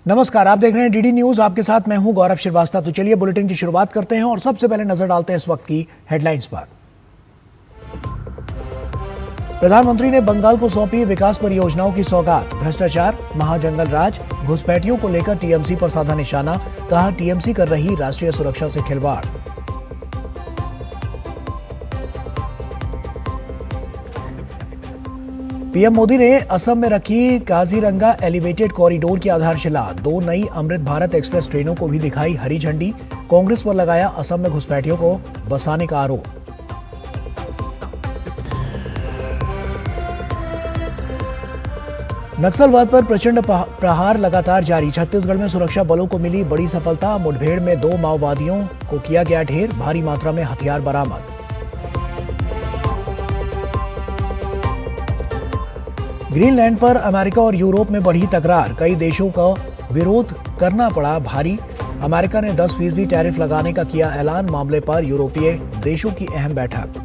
नमस्कार, आप देख रहे हैं डीडी न्यूज। आपके साथ मैं हूं गौरव श्रीवास्तव। तो चलिए बुलेटिन की शुरुआत करते हैं और सबसे पहले नजर डालते हैं इस वक्त की हेडलाइंस पर। प्रधानमंत्री ने बंगाल को सौंपी विकास परियोजनाओं की सौगात। भ्रष्टाचार, महाजंगल राज, घुसपैठियों को लेकर टीएमसी पर साधा निशाना। कहा, टीएमसी कर रही राष्ट्रीय सुरक्षा से खिलवाड़। पीएम मोदी ने असम में रखी काजीरंगा एलिवेटेड कॉरिडोर की आधारशिला। 2 नई अमृत भारत एक्सप्रेस ट्रेनों को भी दिखाई हरी झंडी। कांग्रेस पर लगाया असम में घुसपैठियों को बसाने का आरोप। नक्सलवाद पर प्रचंड प्रहार लगातार जारी। छत्तीसगढ़ में सुरक्षा बलों को मिली बड़ी सफलता। मुठभेड़ में 2 माओवादियों को किया गया ढेर। भारी मात्रा में हथियार बरामद। ग्रीनलैंड पर अमेरिका और यूरोप में बढ़ी तकरार। कई देशों का विरोध करना पड़ा भारी। अमेरिका ने 10% टैरिफ लगाने का किया ऐलान। मामले पर यूरोपीय देशों की अहम बैठक।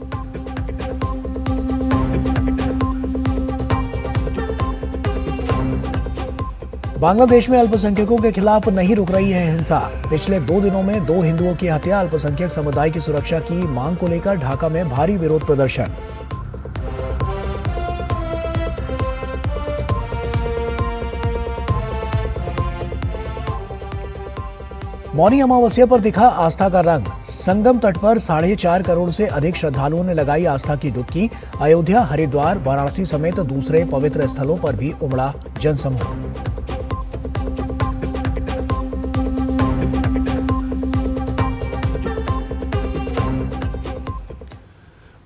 बांग्लादेश में अल्पसंख्यकों के खिलाफ नहीं रुक रही है हिंसा। पिछले 2 दिनों में 2 हिंदुओं की हत्या। अल्पसंख्यक समुदाय की सुरक्षा की मांग को लेकर ढाका में भारी विरोध प्रदर्शन। मौनी अमावस्या पर दिखा आस्था का रंग। संगम तट पर 4.5 करोड़ से अधिक श्रद्धालुओं ने लगाई आस्था की डुबकी। अयोध्या, हरिद्वार, वाराणसी समेत दूसरे पवित्र स्थलों पर भी उमड़ा जनसमूह।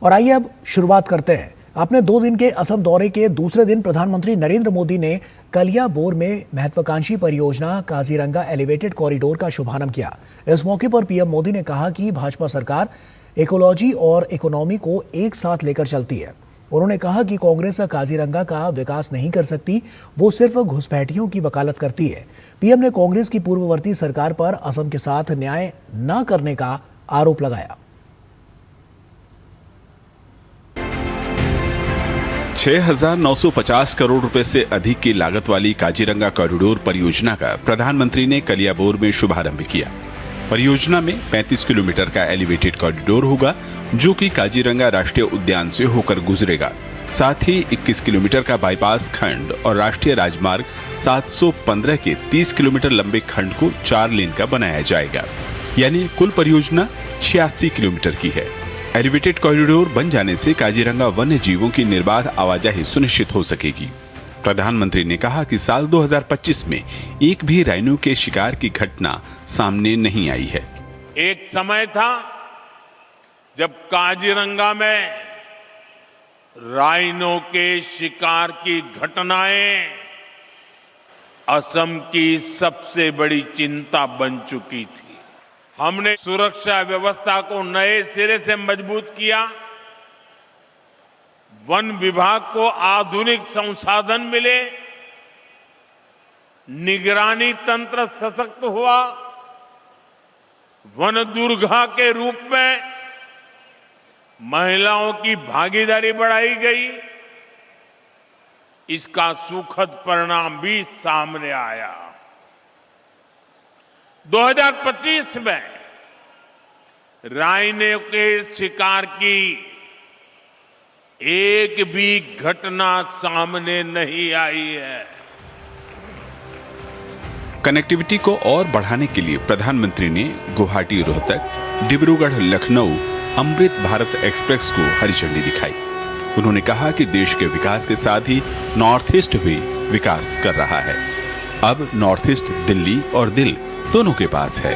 और आइए अब शुरुआत करते हैं। अपने 2 दिन के असम दौरे के दूसरे दिन प्रधानमंत्री नरेंद्र मोदी ने कलियाबोर में महत्वाकांक्षी परियोजना काजीरंगा एलिवेटेड कॉरिडोर का शुभारंभ किया। इस मौके पर पीएम मोदी ने कहा कि भाजपा सरकार इकोलॉजी और इकोनॉमी को एक साथ लेकर चलती है। उन्होंने कहा कि कांग्रेस काजीरंगा का विकास नहीं कर सकती, वो सिर्फ घुसपैठियों की वकालत करती है। पीएम ने कांग्रेस की पूर्ववर्ती सरकार पर असम के साथ न्याय न करने का आरोप लगाया। 6,950 करोड़ रुपए से अधिक की लागत वाली काजीरंगा कॉरिडोर परियोजना का प्रधानमंत्री ने कलियाबोर में शुभारंभ किया। परियोजना में 35 किलोमीटर का एलिवेटेड कॉरिडोर होगा, जो कि काजीरंगा राष्ट्रीय उद्यान से होकर गुजरेगा। साथ ही 21 किलोमीटर का बाईपास खंड और राष्ट्रीय राजमार्ग 715 के 30 किलोमीटर लंबे खंड को 4 लेन का बनाया जाएगा। यानी कुल परियोजना 86 किलोमीटर की है। एलिवेटेड कॉरिडोर बन जाने से काजीरंगा वन्य जीवों की निर्बाध आवाजाही सुनिश्चित हो सकेगी। प्रधानमंत्री ने कहा कि साल 2025 में एक भी राइनो के शिकार की घटना सामने नहीं आई है। एक समय था जब काजीरंगा में राइनो के शिकार की घटनाएं असम की सबसे बड़ी चिंता बन चुकी थी। हमने सुरक्षा व्यवस्था को नए सिरे से मजबूत किया। वन विभाग को आधुनिक संसाधन मिले, निगरानी तंत्र सशक्त हुआ, वन दुर्गा के रूप में महिलाओं की भागीदारी बढ़ाई गई। इसका सुखद परिणाम भी सामने आया। 2025 में राइनो के शिकार की एक भी घटना सामने नहीं आई है। कनेक्टिविटी को और बढ़ाने के लिए प्रधानमंत्री ने गुवाहाटी रोहतक, डिब्रूगढ़ लखनऊ अमृत भारत एक्सप्रेस को हरी झंडी दिखाई। उन्होंने कहा कि देश के विकास के साथ ही नॉर्थ ईस्ट भी विकास कर रहा है। अब नॉर्थ ईस्ट दिल्ली और दिल दोनों के पास है।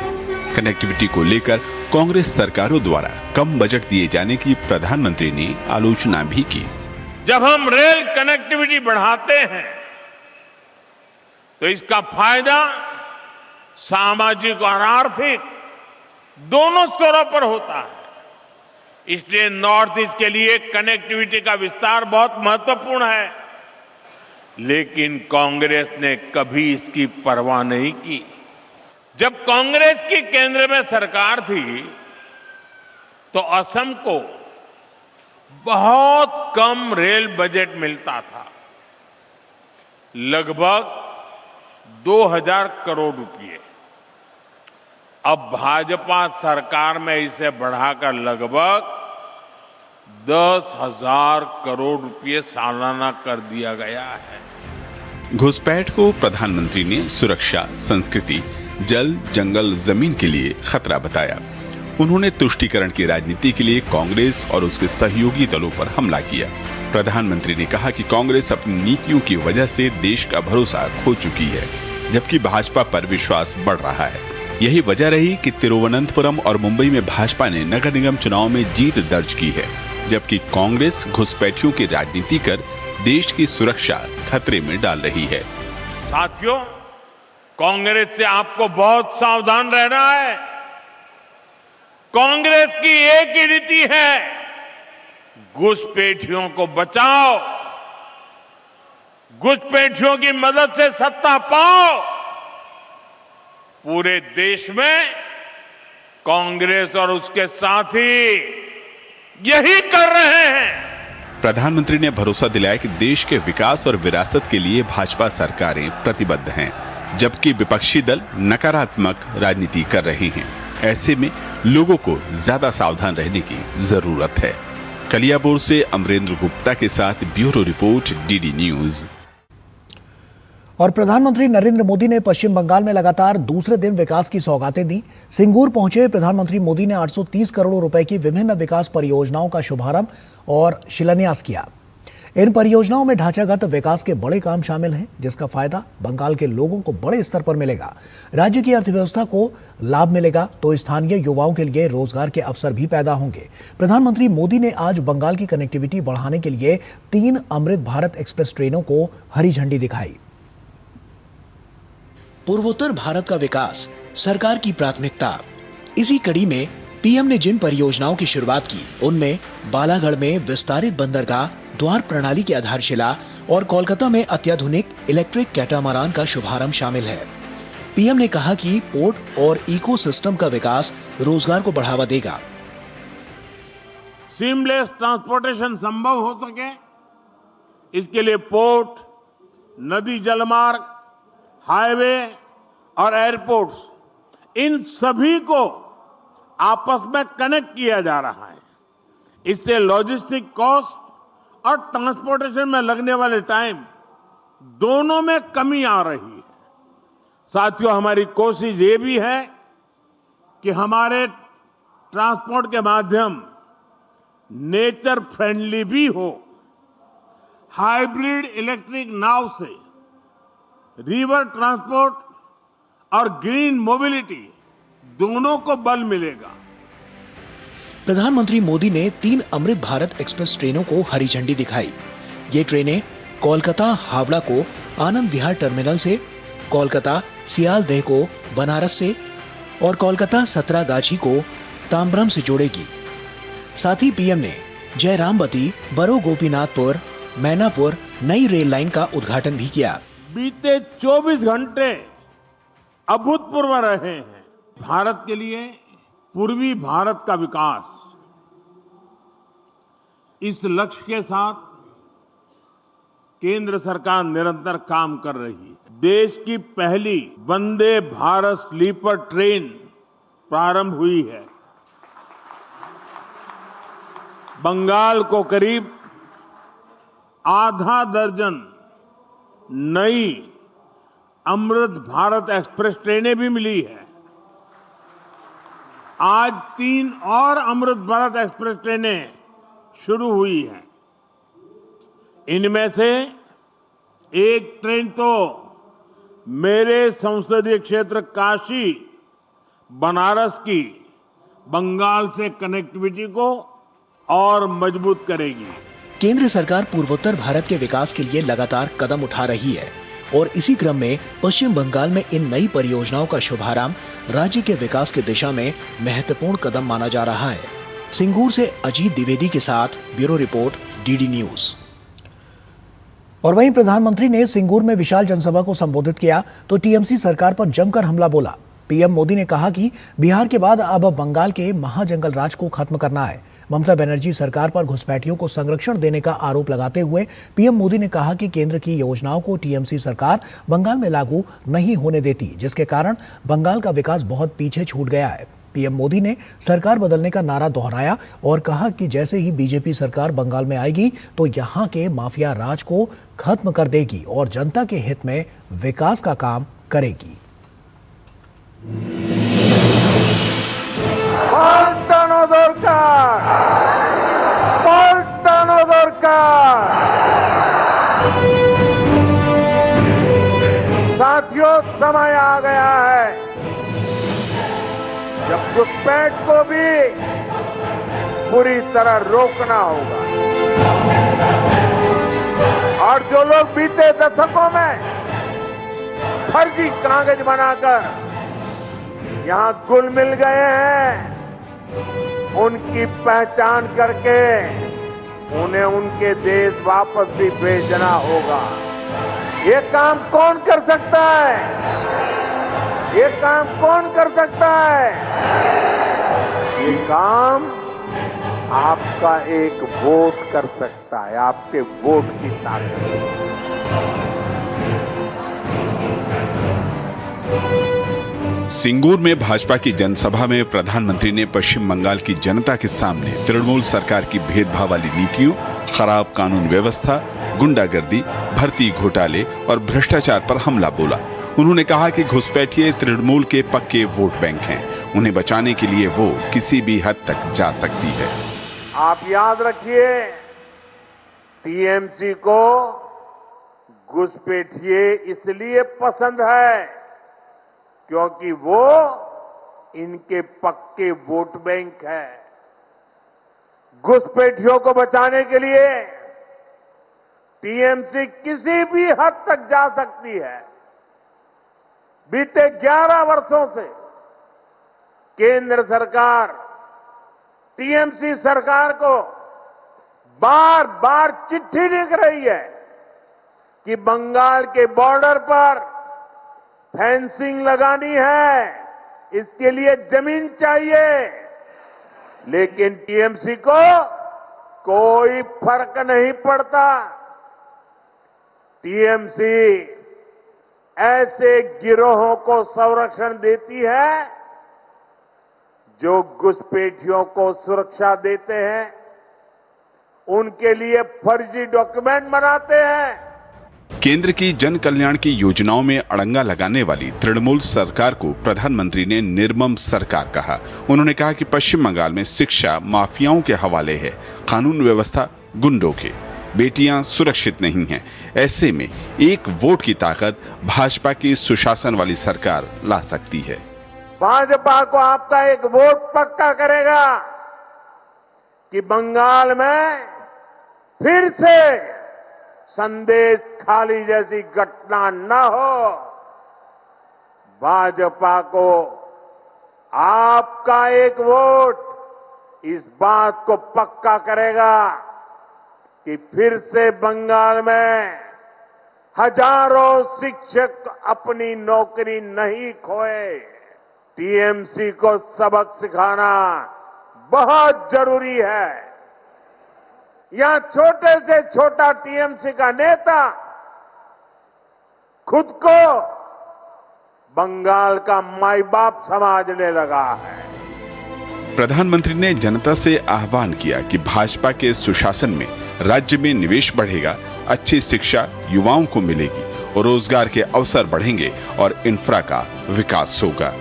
कनेक्टिविटी को लेकर कांग्रेस सरकारों द्वारा कम बजट दिए जाने की प्रधानमंत्री ने आलोचना भी की। जब हम रेल कनेक्टिविटी बढ़ाते हैं तो इसका फायदा सामाजिक और आर्थिक दोनों स्तरों पर होता है। इसलिए नॉर्थ ईस्ट के लिए कनेक्टिविटी का विस्तार बहुत महत्वपूर्ण है। लेकिन कांग्रेस ने कभी इसकी परवाह नहीं की। जब कांग्रेस की केंद्र में सरकार थी तो असम को बहुत कम रेल बजट मिलता था। लगभग 2,000 करोड़ रुपए। अब भाजपा सरकार में इसे बढ़ाकर लगभग 10,000 करोड़ रुपए सालाना कर दिया गया है। घुसपैठ को प्रधानमंत्री ने सुरक्षा, संस्कृति, जल, जंगल, जमीन के लिए खतरा बताया। उन्होंने तुष्टीकरण की राजनीति के लिए कांग्रेस और उसके सहयोगी दलों पर हमला किया। प्रधानमंत्री ने कहा कि कांग्रेस अपनी नीतियों की वजह से देश का भरोसा खो चुकी है, जबकि भाजपा पर विश्वास बढ़ रहा है। यही वजह रही कि तिरुवनंतपुरम और मुंबई में भाजपा ने नगर निगम चुनाव में जीत दर्ज की है, जबकि कांग्रेस घुसपैठियों की राजनीति कर देश की सुरक्षा खतरे में डाल रही है। साथियों, कांग्रेस से आपको बहुत सावधान रहना है। कांग्रेस की एक ही नीति है, घुसपैठियों को बचाओ, घुसपैठियों की मदद से सत्ता पाओ। पूरे देश में कांग्रेस और उसके साथी यही कर रहे हैं। प्रधानमंत्री ने भरोसा दिलाया कि देश के विकास और विरासत के लिए भाजपा सरकारें प्रतिबद्ध हैं, जबकि विपक्षी दल नकारात्मक राजनीति कर रहे हैं। ऐसे में लोगों को ज्यादा सावधान रहने की जरूरत है। कलियाबोर से अमरेंद्र गुप्ता के साथ ब्यूरो रिपोर्ट, डीडी न्यूज। और प्रधानमंत्री नरेंद्र मोदी ने पश्चिम बंगाल में लगातार दूसरे दिन विकास की सौगातें दी। सिंगूर पहुंचे प्रधानमंत्री मोदी ने 830 करोड़ रुपए की विभिन्न विकास परियोजनाओं का शुभारंभ और शिलान्यास किया। इन परियोजनाओं में ढांचागत विकास के बड़े काम शामिल हैं, जिसका फायदा बंगाल के लोगों को बड़े स्तर पर मिलेगा। राज्य की अर्थव्यवस्था को लाभ मिलेगा तो स्थानीय युवाओं के लिए रोजगार के अवसर भी पैदा होंगे। प्रधानमंत्री मोदी ने आज बंगाल की कनेक्टिविटी बढ़ाने के लिए 3 अमृत भारत एक्सप्रेस ट्रेनों को हरी झंडी दिखाई। पूर्वोत्तर भारत का विकास सरकार की प्राथमिकता। इसी कड़ी में पीएम ने जिन परियोजनाओं की शुरुआत की, उनमें बालागढ़ में विस्तारित बंदरगाह द्वार प्रणाली की आधारशिला और कोलकाता में अत्याधुनिक इलेक्ट्रिक कैटामरान का शुभारंभ शामिल है। पीएम ने कहा कि पोर्ट और इकोसिस्टम का विकास रोजगार को बढ़ावा देगा। सीमलेस ट्रांसपोर्टेशन संभव हो सके, इसके लिए पोर्ट, नदी जलमार्ग, हाईवे और एयरपोर्ट्स, इन सभी को आपस में कनेक्ट किया जा रहा है। इससे लॉजिस्टिक कॉस्ट और ट्रांसपोर्टेशन में लगने वाले टाइम दोनों में कमी आ रही है। साथियों, हमारी कोशिश ये भी है कि हमारे ट्रांसपोर्ट के माध्यम नेचर फ्रेंडली भी हो। हाइब्रिड इलेक्ट्रिक नाव से रिवर ट्रांसपोर्ट और ग्रीन मोबिलिटी दोनों को बल मिलेगा। प्रधानमंत्री मोदी ने 3 अमृत भारत एक्सप्रेस ट्रेनों को हरी झंडी दिखाई। ये ट्रेनें कोलकाता हावड़ा को आनंद विहार टर्मिनल से, कोलकाता सियालदेह को बनारस से और कोलकाता सतरागाछी को ताम्बरम से जोड़ेगी। साथ ही पीएम ने जयरामबती, बरो गोपीनाथपुर, मैनापुर नई रेल लाइन का उद्घाटन भी किया। बीते 24 घंटे अभूतपूर्व रहे हैं। भारत के लिए पूर्वी भारत का विकास, इस लक्ष्य के साथ केंद्र सरकार निरंतर काम कर रही है। देश की पहली वंदे भारत स्लीपर ट्रेन प्रारंभ हुई है। बंगाल को करीब आधा दर्जन नई अमृत भारत एक्सप्रेस ट्रेनें भी मिली है। आज 3 और अमृत भारत एक्सप्रेस ट्रेनें शुरू हुई हैं। इनमें से एक ट्रेन तो मेरे संसदीय क्षेत्र काशी बनारस की बंगाल से कनेक्टिविटी को और मजबूत करेगी। केंद्र सरकार पूर्वोत्तर भारत के विकास के लिए लगातार कदम उठा रही है और इसी क्रम में पश्चिम बंगाल में इन नई परियोजनाओं का शुभारंभ राज्य के विकास की दिशा में महत्वपूर्ण कदम माना जा रहा है। सिंगूर से अजीत द्विवेदी के साथ ब्यूरो रिपोर्ट, डीडी न्यूज। और वहीं प्रधानमंत्री ने सिंगूर में विशाल जनसभा को संबोधित किया तो टीएमसी सरकार पर जमकर हमला बोला। पीएम मोदी ने कहा कि बिहार के बाद अब बंगाल के महाजंगल राज को खत्म करना है। ममता बनर्जी सरकार पर घुसपैठियों को संरक्षण देने का आरोप लगाते हुए पीएम मोदी ने कहा कि केंद्र की योजनाओं को टीएमसी सरकार बंगाल में लागू नहीं होने देती, जिसके कारण बंगाल का विकास बहुत पीछे छूट गया है। पीएम मोदी ने सरकार बदलने का नारा दोहराया और कहा कि जैसे ही बीजेपी सरकार बंगाल में आएगी तो यहां के माफिया राज को खत्म कर देगी और जनता के हित में विकास का काम करेगी। साथियों, समय आ गया है जब घुसपैठ को भी पूरी तरह रोकना होगा और जो लोग बीते दशकों में फर्जी कागज बनाकर यहां घुल मिल गए हैं, उनकी पहचान करके उन्हें उनके देश वापस भी भेजना होगा। ये काम कौन कर सकता है? ये काम कौन कर सकता है? ये काम आपका एक वोट कर सकता है, आपके वोट की ताकत। सिंगूर में भाजपा की जनसभा में प्रधानमंत्री ने पश्चिम बंगाल की जनता के सामने तृणमूल सरकार की भेदभाव वाली नीतियों, खराब कानून व्यवस्था, गुंडागर्दी, भर्ती घोटाले और भ्रष्टाचार पर हमला बोला। उन्होंने कहा कि घुसपैठिए तृणमूल के पक्के वोट बैंक हैं, उन्हें बचाने के लिए वो किसी भी हद तक जा सकती है। आप याद रखिए, टीएमसी को घुसपैठिए इसलिए पसंद है क्योंकि वो इनके पक्के वोट बैंक है। घुसपैठियों को बचाने के लिए टीएमसी किसी भी हद तक जा सकती है। बीते 11 वर्षों से केंद्र सरकार टीएमसी सरकार को बार बार चिट्ठी लिख रही है कि बंगाल के बॉर्डर पर फेंसिंग लगानी है, इसके लिए जमीन चाहिए, लेकिन टीएमसी को कोई फर्क नहीं पड़ता। टीएमसी ऐसे गिरोहों को संरक्षण देती है जो घुसपैठियों को सुरक्षा देते हैं, उनके लिए फर्जी डॉक्यूमेंट बनाते हैं। केंद्र की जन कल्याण की योजनाओं में अड़ंगा लगाने वाली तृणमूल सरकार को प्रधानमंत्री ने निर्मम सरकार कहा। उन्होंने कहा कि पश्चिम बंगाल में शिक्षा माफियाओं के हवाले है, कानून व्यवस्था गुंडों के, बेटियां सुरक्षित नहीं हैं। ऐसे में एक वोट की ताकत भाजपा की सुशासन वाली सरकार ला सकती है। भाजपा को आपका एक वोट पक्का करेगा कि बंगाल में फिर से संदेश खाली जैसी घटना न हो। भाजपा को आपका एक वोट इस बात को पक्का करेगा कि फिर से बंगाल में हजारों शिक्षक अपनी नौकरी नहीं खोए। टीएमसी को सबक सिखाना बहुत जरूरी है। यहां छोटे से छोटा टीएमसी का नेता खुद को बंगाल का माई बाप समझने लगा है। प्रधानमंत्री ने जनता से आह्वान किया कि भाजपा के सुशासन में राज्य में निवेश बढ़ेगा, अच्छी शिक्षा युवाओं को मिलेगी और रोजगार के अवसर बढ़ेंगे और इंफ्रा का विकास होगा।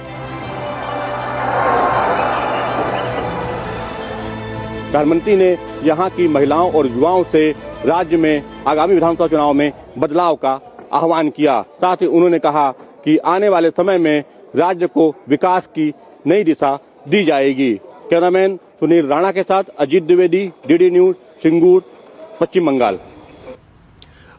प्रधानमंत्री ने यहाँ की महिलाओं और युवाओं से राज्य में आगामी विधानसभा चुनाव में बदलाव का आह्वान किया। साथ ही उन्होंने कहा कि आने वाले समय में राज्य को विकास की नई दिशा दी जाएगी। कैमरामैन सुनील राणा के साथ अजीत द्विवेदी, डीडी न्यूज, सिंगूर, पश्चिम बंगाल।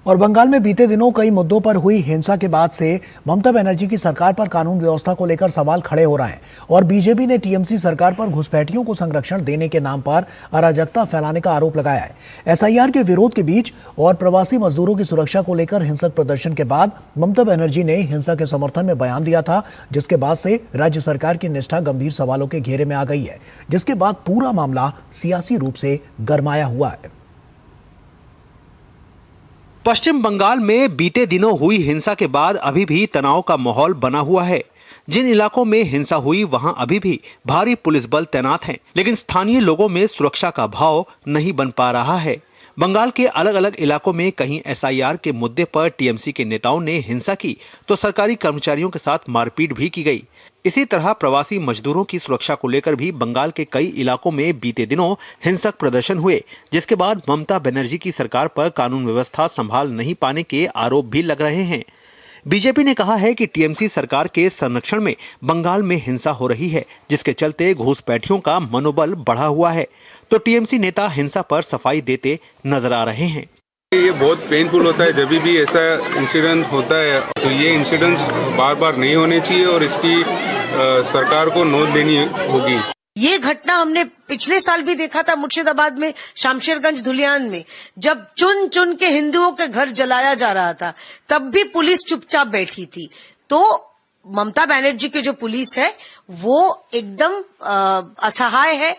और बंगाल में बीते दिनों कई मुद्दों पर हुई हिंसा के बाद से ममता बनर्जी की सरकार पर कानून व्यवस्था को लेकर सवाल खड़े हो रहे हैं और बीजेपी ने टीएमसी सरकार पर घुसपैठियों को संरक्षण देने के नाम पर अराजकता फैलाने का आरोप लगाया है। एसआईआर के विरोध के बीच और प्रवासी मजदूरों की सुरक्षा को लेकर हिंसक प्रदर्शन के बाद ममता बनर्जी ने हिंसा के समर्थन में बयान दिया था, जिसके बाद से राज्य सरकार की निष्ठा गंभीर सवालों के घेरे में आ गई है, जिसके बाद पूरा मामला सियासी रूप से गरमाया हुआ है। पश्चिम बंगाल में बीते दिनों हुई हिंसा के बाद अभी भी तनाव का माहौल बना हुआ है। जिन इलाकों में हिंसा हुई वहां अभी भी भारी पुलिस बल तैनात हैं, लेकिन स्थानीय लोगों में सुरक्षा का भाव नहीं बन पा रहा है। बंगाल के अलग अलग इलाकों में कहीं एसआईआर के मुद्दे पर टीएमसी के नेताओं ने हिंसा की तो सरकारी कर्मचारियों के साथ मारपीट भी की गई। इसी तरह प्रवासी मजदूरों की सुरक्षा को लेकर भी बंगाल के कई इलाकों में बीते दिनों हिंसक प्रदर्शन हुए, जिसके बाद ममता बनर्जी की सरकार पर कानून व्यवस्था संभाल नहीं पाने के आरोप भी लग रहे हैं। बीजेपी ने कहा है कि टीएमसी सरकार के संरक्षण में बंगाल में हिंसा हो रही है, जिसके चलते घुसपैठियों का मनोबल बढ़ा हुआ है। तो टीएमसी नेता हिंसा पर सफाई देते नजर आ रहे हैं। ये बहुत पेनफुल होता है जब भी ऐसा इंसिडेंट होता है, तो ये इंसिडेंट्स बार बार नहीं होने चाहिए और इसकी सरकार को नोट देनी होगी। ये घटना हमने पिछले साल भी देखा था मुर्शिदाबाद में, शामशेरगंज धुलियान में, जब चुन चुन के हिंदुओं के घर जलाया जा रहा था, तब भी पुलिस चुपचाप बैठी थी। तो ममता बनर्जी की जो पुलिस है वो एकदम असहाय है।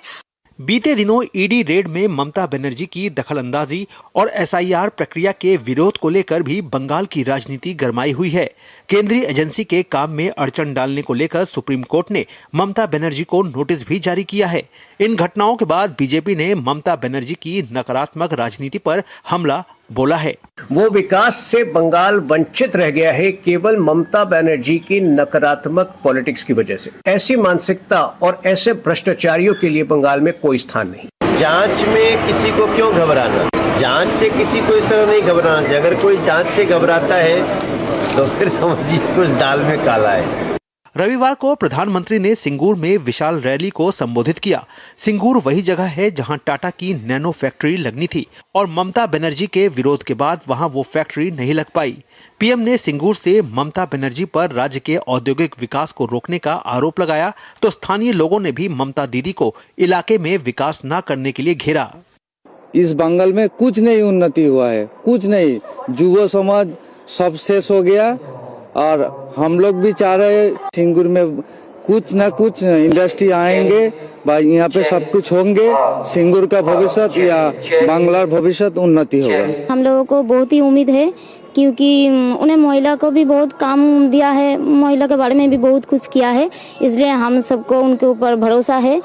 बीते दिनों ईडी रेड में ममता बनर्जी की दखलंदाजी और एसआईआर प्रक्रिया के विरोध को लेकर भी बंगाल की राजनीति गरमाई हुई है। केंद्रीय एजेंसी के काम में अड़चन डालने को लेकर सुप्रीम कोर्ट ने ममता बनर्जी को नोटिस भी जारी किया है। इन घटनाओं के बाद बीजेपी ने ममता बनर्जी की नकारात्मक राजनीति पर हमला बोला है। वो विकास से बंगाल वंचित रह गया है केवल ममता बनर्जी की नकारात्मक पॉलिटिक्स की वजह से। ऐसी मानसिकता और ऐसे भ्रष्टाचारियों के लिए बंगाल में कोई स्थान नहीं। जांच में किसी को क्यों घबराना? जांच से किसी को इस तरह नहीं घबराना। अगर कोई जांच से घबराता है तो फिर समझिए कुछ दाल में काला है। रविवार को प्रधानमंत्री ने सिंगूर में विशाल रैली को संबोधित किया। सिंगूर वही जगह है जहां टाटा की नैनो फैक्ट्री लगनी थी और ममता बनर्जी के विरोध के बाद वहां वो फैक्ट्री नहीं लग पाई। पीएम ने सिंगूर से ममता बनर्जी पर राज्य के औद्योगिक विकास को रोकने का आरोप लगाया, तो स्थानीय लोगों ने भी ममता दीदी को इलाके में विकास न करने के लिए घेरा। इस बंगाल में कुछ नहीं उन्नति हुआ है, कुछ नहीं। युवा समाज सब शेष हो गया और हम लोग भी चाह रहे हैं सिंगूर में कुछ न कुछ इंडस्ट्री आएंगे, यहाँ पे सब कुछ होंगे। सिंगूर का भविष्य या बांग्ला भविष्य उन्नति होगा। हम लोगों को बहुत ही उम्मीद है क्योंकि उन्हें महिला को भी बहुत काम दिया है, महिला के बारे में भी बहुत कुछ किया है, इसलिए हम सबको उनके ऊपर भरोसा है।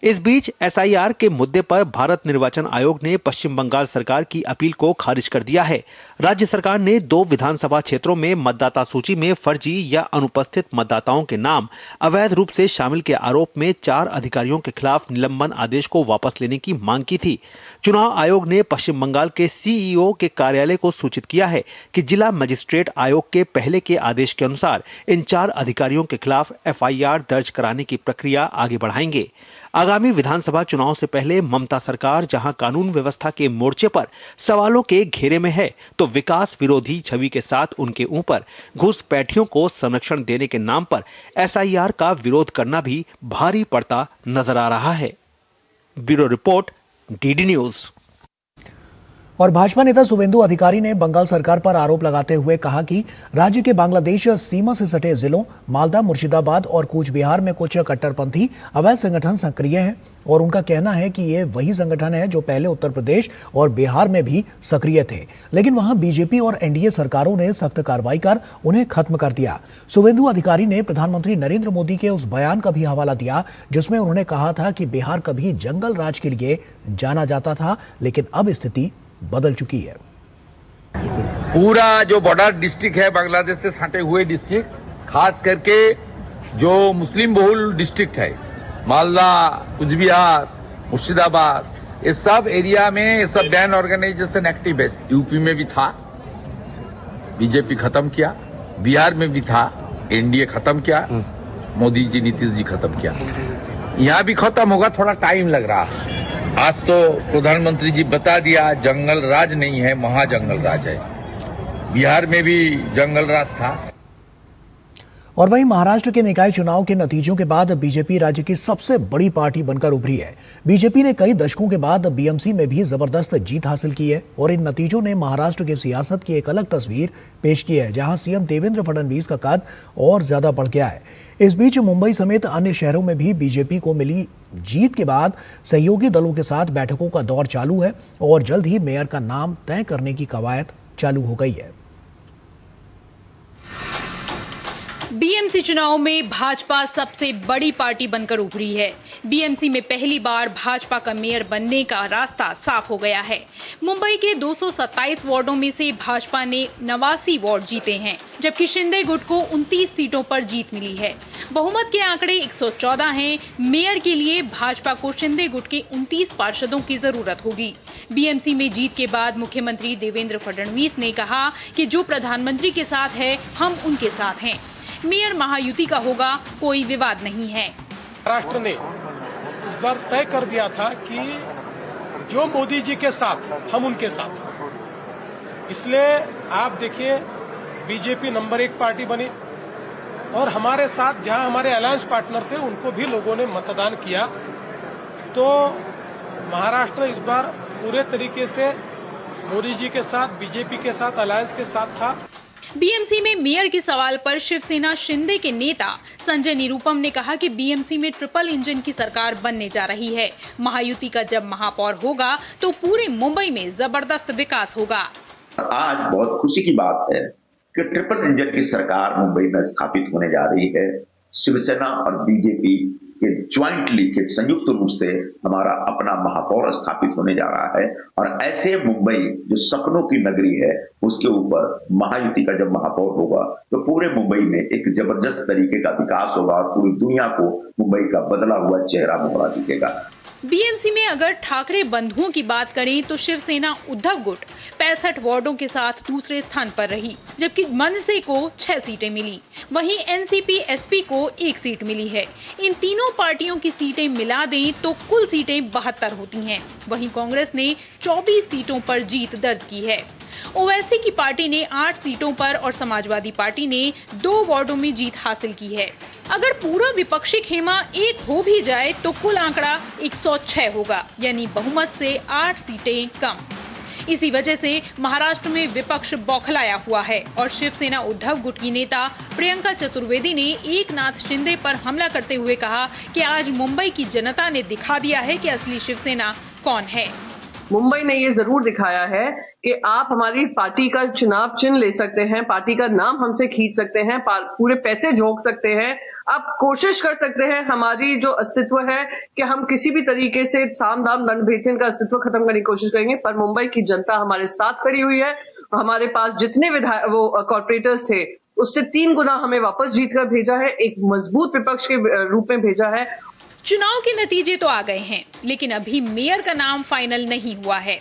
इस बीच एसआईआर के मुद्दे पर भारत निर्वाचन आयोग ने पश्चिम बंगाल सरकार की अपील को खारिज कर दिया है। राज्य सरकार ने 2 विधानसभा क्षेत्रों में मतदाता सूची में फर्जी या अनुपस्थित मतदाताओं के नाम अवैध रूप से शामिल के आरोप में 4 अधिकारियों के खिलाफ निलंबन आदेश को वापस लेने की मांग की थी। चुनाव आयोग ने पश्चिम बंगाल के सीईओ के कार्यालय को सूचित किया है कि जिला मजिस्ट्रेट आयोग के पहले के आदेश के अनुसार इन 4 अधिकारियों के खिलाफ एफआईआर दर्ज कराने की प्रक्रिया आगे बढ़ाएंगे। आगामी विधानसभा चुनाव से पहले ममता सरकार जहां कानून व्यवस्था के मोर्चे पर सवालों के घेरे में है, तो विकास विरोधी छवि के साथ उनके ऊपर घुसपैठियों को संरक्षण देने के नाम पर एसआईआर का विरोध करना भी भारी पड़ता नजर आ रहा है। Bureau report, DD news. और भाजपा नेता शुभेंदु अधिकारी ने बंगाल सरकार पर आरोप लगाते हुए कहा कि राज्य के बांग्लादेश सीमा से सटे जिलों मालदा, मुर्शिदाबाद और कूच बिहार में कुछ कट्टरपंथी अवैध संगठन सक्रिय हैं और उनका कहना है कि ये वही संगठन है जो पहले उत्तर प्रदेश और बिहार में भी सक्रिय थे, लेकिन वहां बीजेपी और एनडीए सरकारों ने सख्त कार्रवाई कर उन्हें खत्म कर दिया। शुभेंदु अधिकारी ने प्रधानमंत्री नरेंद्र मोदी के उस बयान का भी हवाला दिया जिसमें उन्होंने कहा था कि बिहार कभी जंगल राज के लिए जाना जाता था, लेकिन अब स्थिति बदल चुकी है। पूरा जो बॉर्डर डिस्ट्रिक्ट है बांग्लादेश से सटे हुए डिस्ट्रिक्ट, खास करके जो मुस्लिम बहुल डिस्ट्रिक्ट है, मालदा, कूच बिहार, मुर्शिदाबाद, ये सब एरिया में ये सब बैन ऑर्गेनाइजेशन एक्टिव है। यूपी में भी था, बीजेपी खत्म किया, बिहार में भी था, एनडीए खत्म किया, मोदी जी, नीतीश जी खत्म किया, यहाँ भी खत्म होगा, थोड़ा टाइम लग रहा है। आज तो प्रधानमंत्री जी बता दिया जंगल राज नहीं है, महाजंगल राज है। बिहार में भी जंगल राज था। और वहीं महाराष्ट्र के निकाय चुनाव के नतीजों के बाद बीजेपी राज्य की सबसे बड़ी पार्टी बनकर उभरी है। बीजेपी ने कई दशकों के बाद बीएमसी में भी जबरदस्त जीत हासिल की है और इन नतीजों ने महाराष्ट्र की सियासत की एक अलग तस्वीर पेश की है, जहां सीएम देवेंद्र फडणवीस का कद और ज्यादा बढ़ गया है। इस बीच मुंबई समेत अन्य शहरों में भी बीजेपी को मिली जीत के बाद सहयोगी दलों के साथ बैठकों का दौर चालू है और जल्द ही मेयर का नाम तय करने की कवायद चालू हो गई है। बीएमसी चुनाव में भाजपा सबसे बड़ी पार्टी बनकर उभरी है। बीएमसी में पहली बार भाजपा का मेयर बनने का रास्ता साफ हो गया है। मुंबई के 227 वार्डों में से भाजपा ने 89 वार्ड जीते हैं, जबकि शिंदे गुट को 29 सीटों पर जीत मिली है। बहुमत के आंकड़े 114 हैं। मेयर के लिए भाजपा को शिंदे गुट के 29 पार्षदों की जरूरत होगी। बीएमसी में जीत के बाद मुख्यमंत्री देवेंद्र फडणवीस ने कहा कि जो प्रधानमंत्री के साथ है, हम उनके साथ हैं। मेयर महायुति का होगा, कोई विवाद नहीं है। महाराष्ट्र ने इस बार तय कर दिया था कि जो मोदी जी के साथ, हम उनके साथ। इसलिए आप देखिए, बीजेपी नंबर 1 पार्टी बनी और हमारे साथ जहां हमारे अलायंस पार्टनर थे उनको भी लोगों ने मतदान किया। तो महाराष्ट्र इस बार पूरे तरीके से मोदी जी के साथ, बीजेपी के साथ, अलायंस के साथ था। बीएमसी में मेयर के सवाल पर शिवसेना शिंदे के नेता संजय निरुपम ने कहा कि बीएमसी में ट्रिपल इंजन की सरकार बनने जा रही है। महायुति का जब महापौर होगा तो पूरे मुंबई में जबरदस्त विकास होगा। आज बहुत खुशी की बात है कि ट्रिपल इंजन की सरकार मुंबई में स्थापित होने जा रही है। शिवसेना और बीजेपी के ज्वाइंटली के संयुक्त रूप से हमारा अपना महापौर स्थापित होने जा रहा है और ऐसे मुंबई जो सपनों की नगरी है उसके ऊपर महायुति का जब महापौर होगा तो पूरे मुंबई में एक जबरदस्त तरीके का विकास होगा और पूरी दुनिया को मुंबई का बदला हुआ चेहरा मुहरा दिखेगा। बीएमसी में अगर ठाकरे बंधुओं की बात करें तो शिवसेना उद्धव गुट 65 वार्डों के साथ दूसरे स्थान पर रही, जबकि मनसे को 6 सीटें मिली। वहीं एनसीपी एसपी को 1 सीट मिली है। इन तीनों पार्टियों की सीटें मिला दें तो कुल सीटें 72 होती हैं। वहीं कांग्रेस ने 24 सीटों पर जीत दर्ज की है। ओवैसी की पार्टी ने 8 सीटों पर और समाजवादी पार्टी ने 2 वार्डों में जीत हासिल की है। अगर पूरा विपक्षी खेमा 1 हो भी जाए तो कुल आंकड़ा 106 होगा, यानी बहुमत से 8 सीटें कम। इसी वजह से महाराष्ट्र में विपक्ष बौखलाया हुआ है और शिवसेना उद्धव गुट की नेता प्रियंका चतुर्वेदी ने एकनाथ शिंदे पर हमला करते हुए कहा कि आज मुंबई की जनता ने दिखा दिया है कि असली शिवसेना कौन है। मुंबई ने ये जरूर दिखाया है कि आप हमारी पार्टी का चुनाव चिन्ह ले सकते हैं, पार्टी का नाम हमसे खींच सकते हैं, पूरे पैसे झोंक सकते हैं, आप कोशिश कर सकते हैं हमारी जो अस्तित्व है कि हम किसी भी तरीके से साम दाम दंड भेद का अस्तित्व खत्म करने की कोशिश करेंगे। पर मुंबई की जनता हमारे साथ खड़ी हुई है। हमारे पास जितने कॉर्पोरेटर्स थे उससे 3 गुना हमें वापस जीत कर भेजा है, एक मजबूत विपक्ष के रूप में भेजा है। चुनाव के नतीजे तो आ गए हैं, लेकिन अभी मेयर का नाम फाइनल नहीं हुआ है।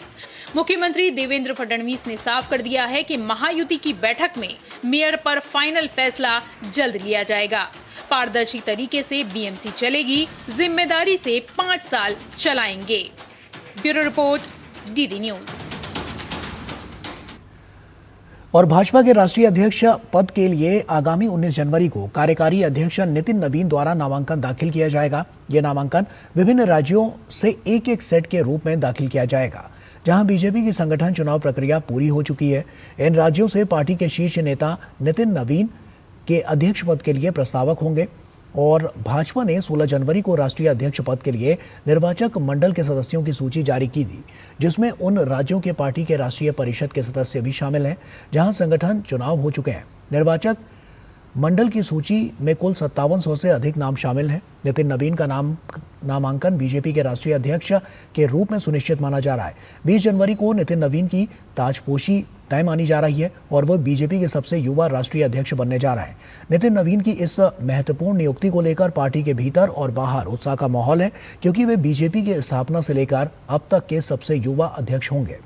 मुख्यमंत्री देवेंद्र फडणवीस ने साफ कर दिया है कि महायुति की बैठक में मेयर पर फाइनल फैसला जल्द लिया जाएगा। पारदर्शी तरीके से बीएमसी चलेगी, जिम्मेदारी से 5 साल चलाएंगे। Bureau report, DD news. और भाजपा के राष्ट्रीय अध्यक्ष पद के लिए आगामी 19 जनवरी को कार्यकारी अध्यक्ष नितिन नवीन द्वारा नामांकन दाखिल किया जाएगा। यह नामांकन विभिन्न राज्यों से एक सेट के रूप में दाखिल किया जाएगा, जहां बीजेपी की संगठन चुनाव प्रक्रिया पूरी हो चुकी है। इन राज्यों से पार्टी के शीर्ष नेता नितिन नवीन के अध्यक्ष पद के लिए प्रस्तावक होंगे और भाजपा ने 16 जनवरी को राष्ट्रीय अध्यक्ष पद के लिए निर्वाचक मंडल के सदस्यों की सूची जारी की थी, जिसमें उन राज्यों के पार्टी के राष्ट्रीय परिषद के सदस्य भी शामिल हैं जहां संगठन चुनाव हो चुके हैं। निर्वाचक मंडल की सूची में कुल 5700 से अधिक नाम शामिल हैं। नितिन नवीन का नामांकन बीजेपी के राष्ट्रीय अध्यक्ष के रूप में सुनिश्चित माना जा रहा है। 20 जनवरी को नितिन नवीन की ताजपोशी तय मानी जा रही है और वह बीजेपी के सबसे युवा राष्ट्रीय अध्यक्ष बनने जा रहा है। नितिन नवीन की इस महत्वपूर्ण नियुक्ति को लेकर पार्टी के भीतर और बाहर उत्साह का माहौल है, क्योंकि वे बीजेपी की स्थापना से लेकर अब तक के सबसे युवा अध्यक्ष होंगे।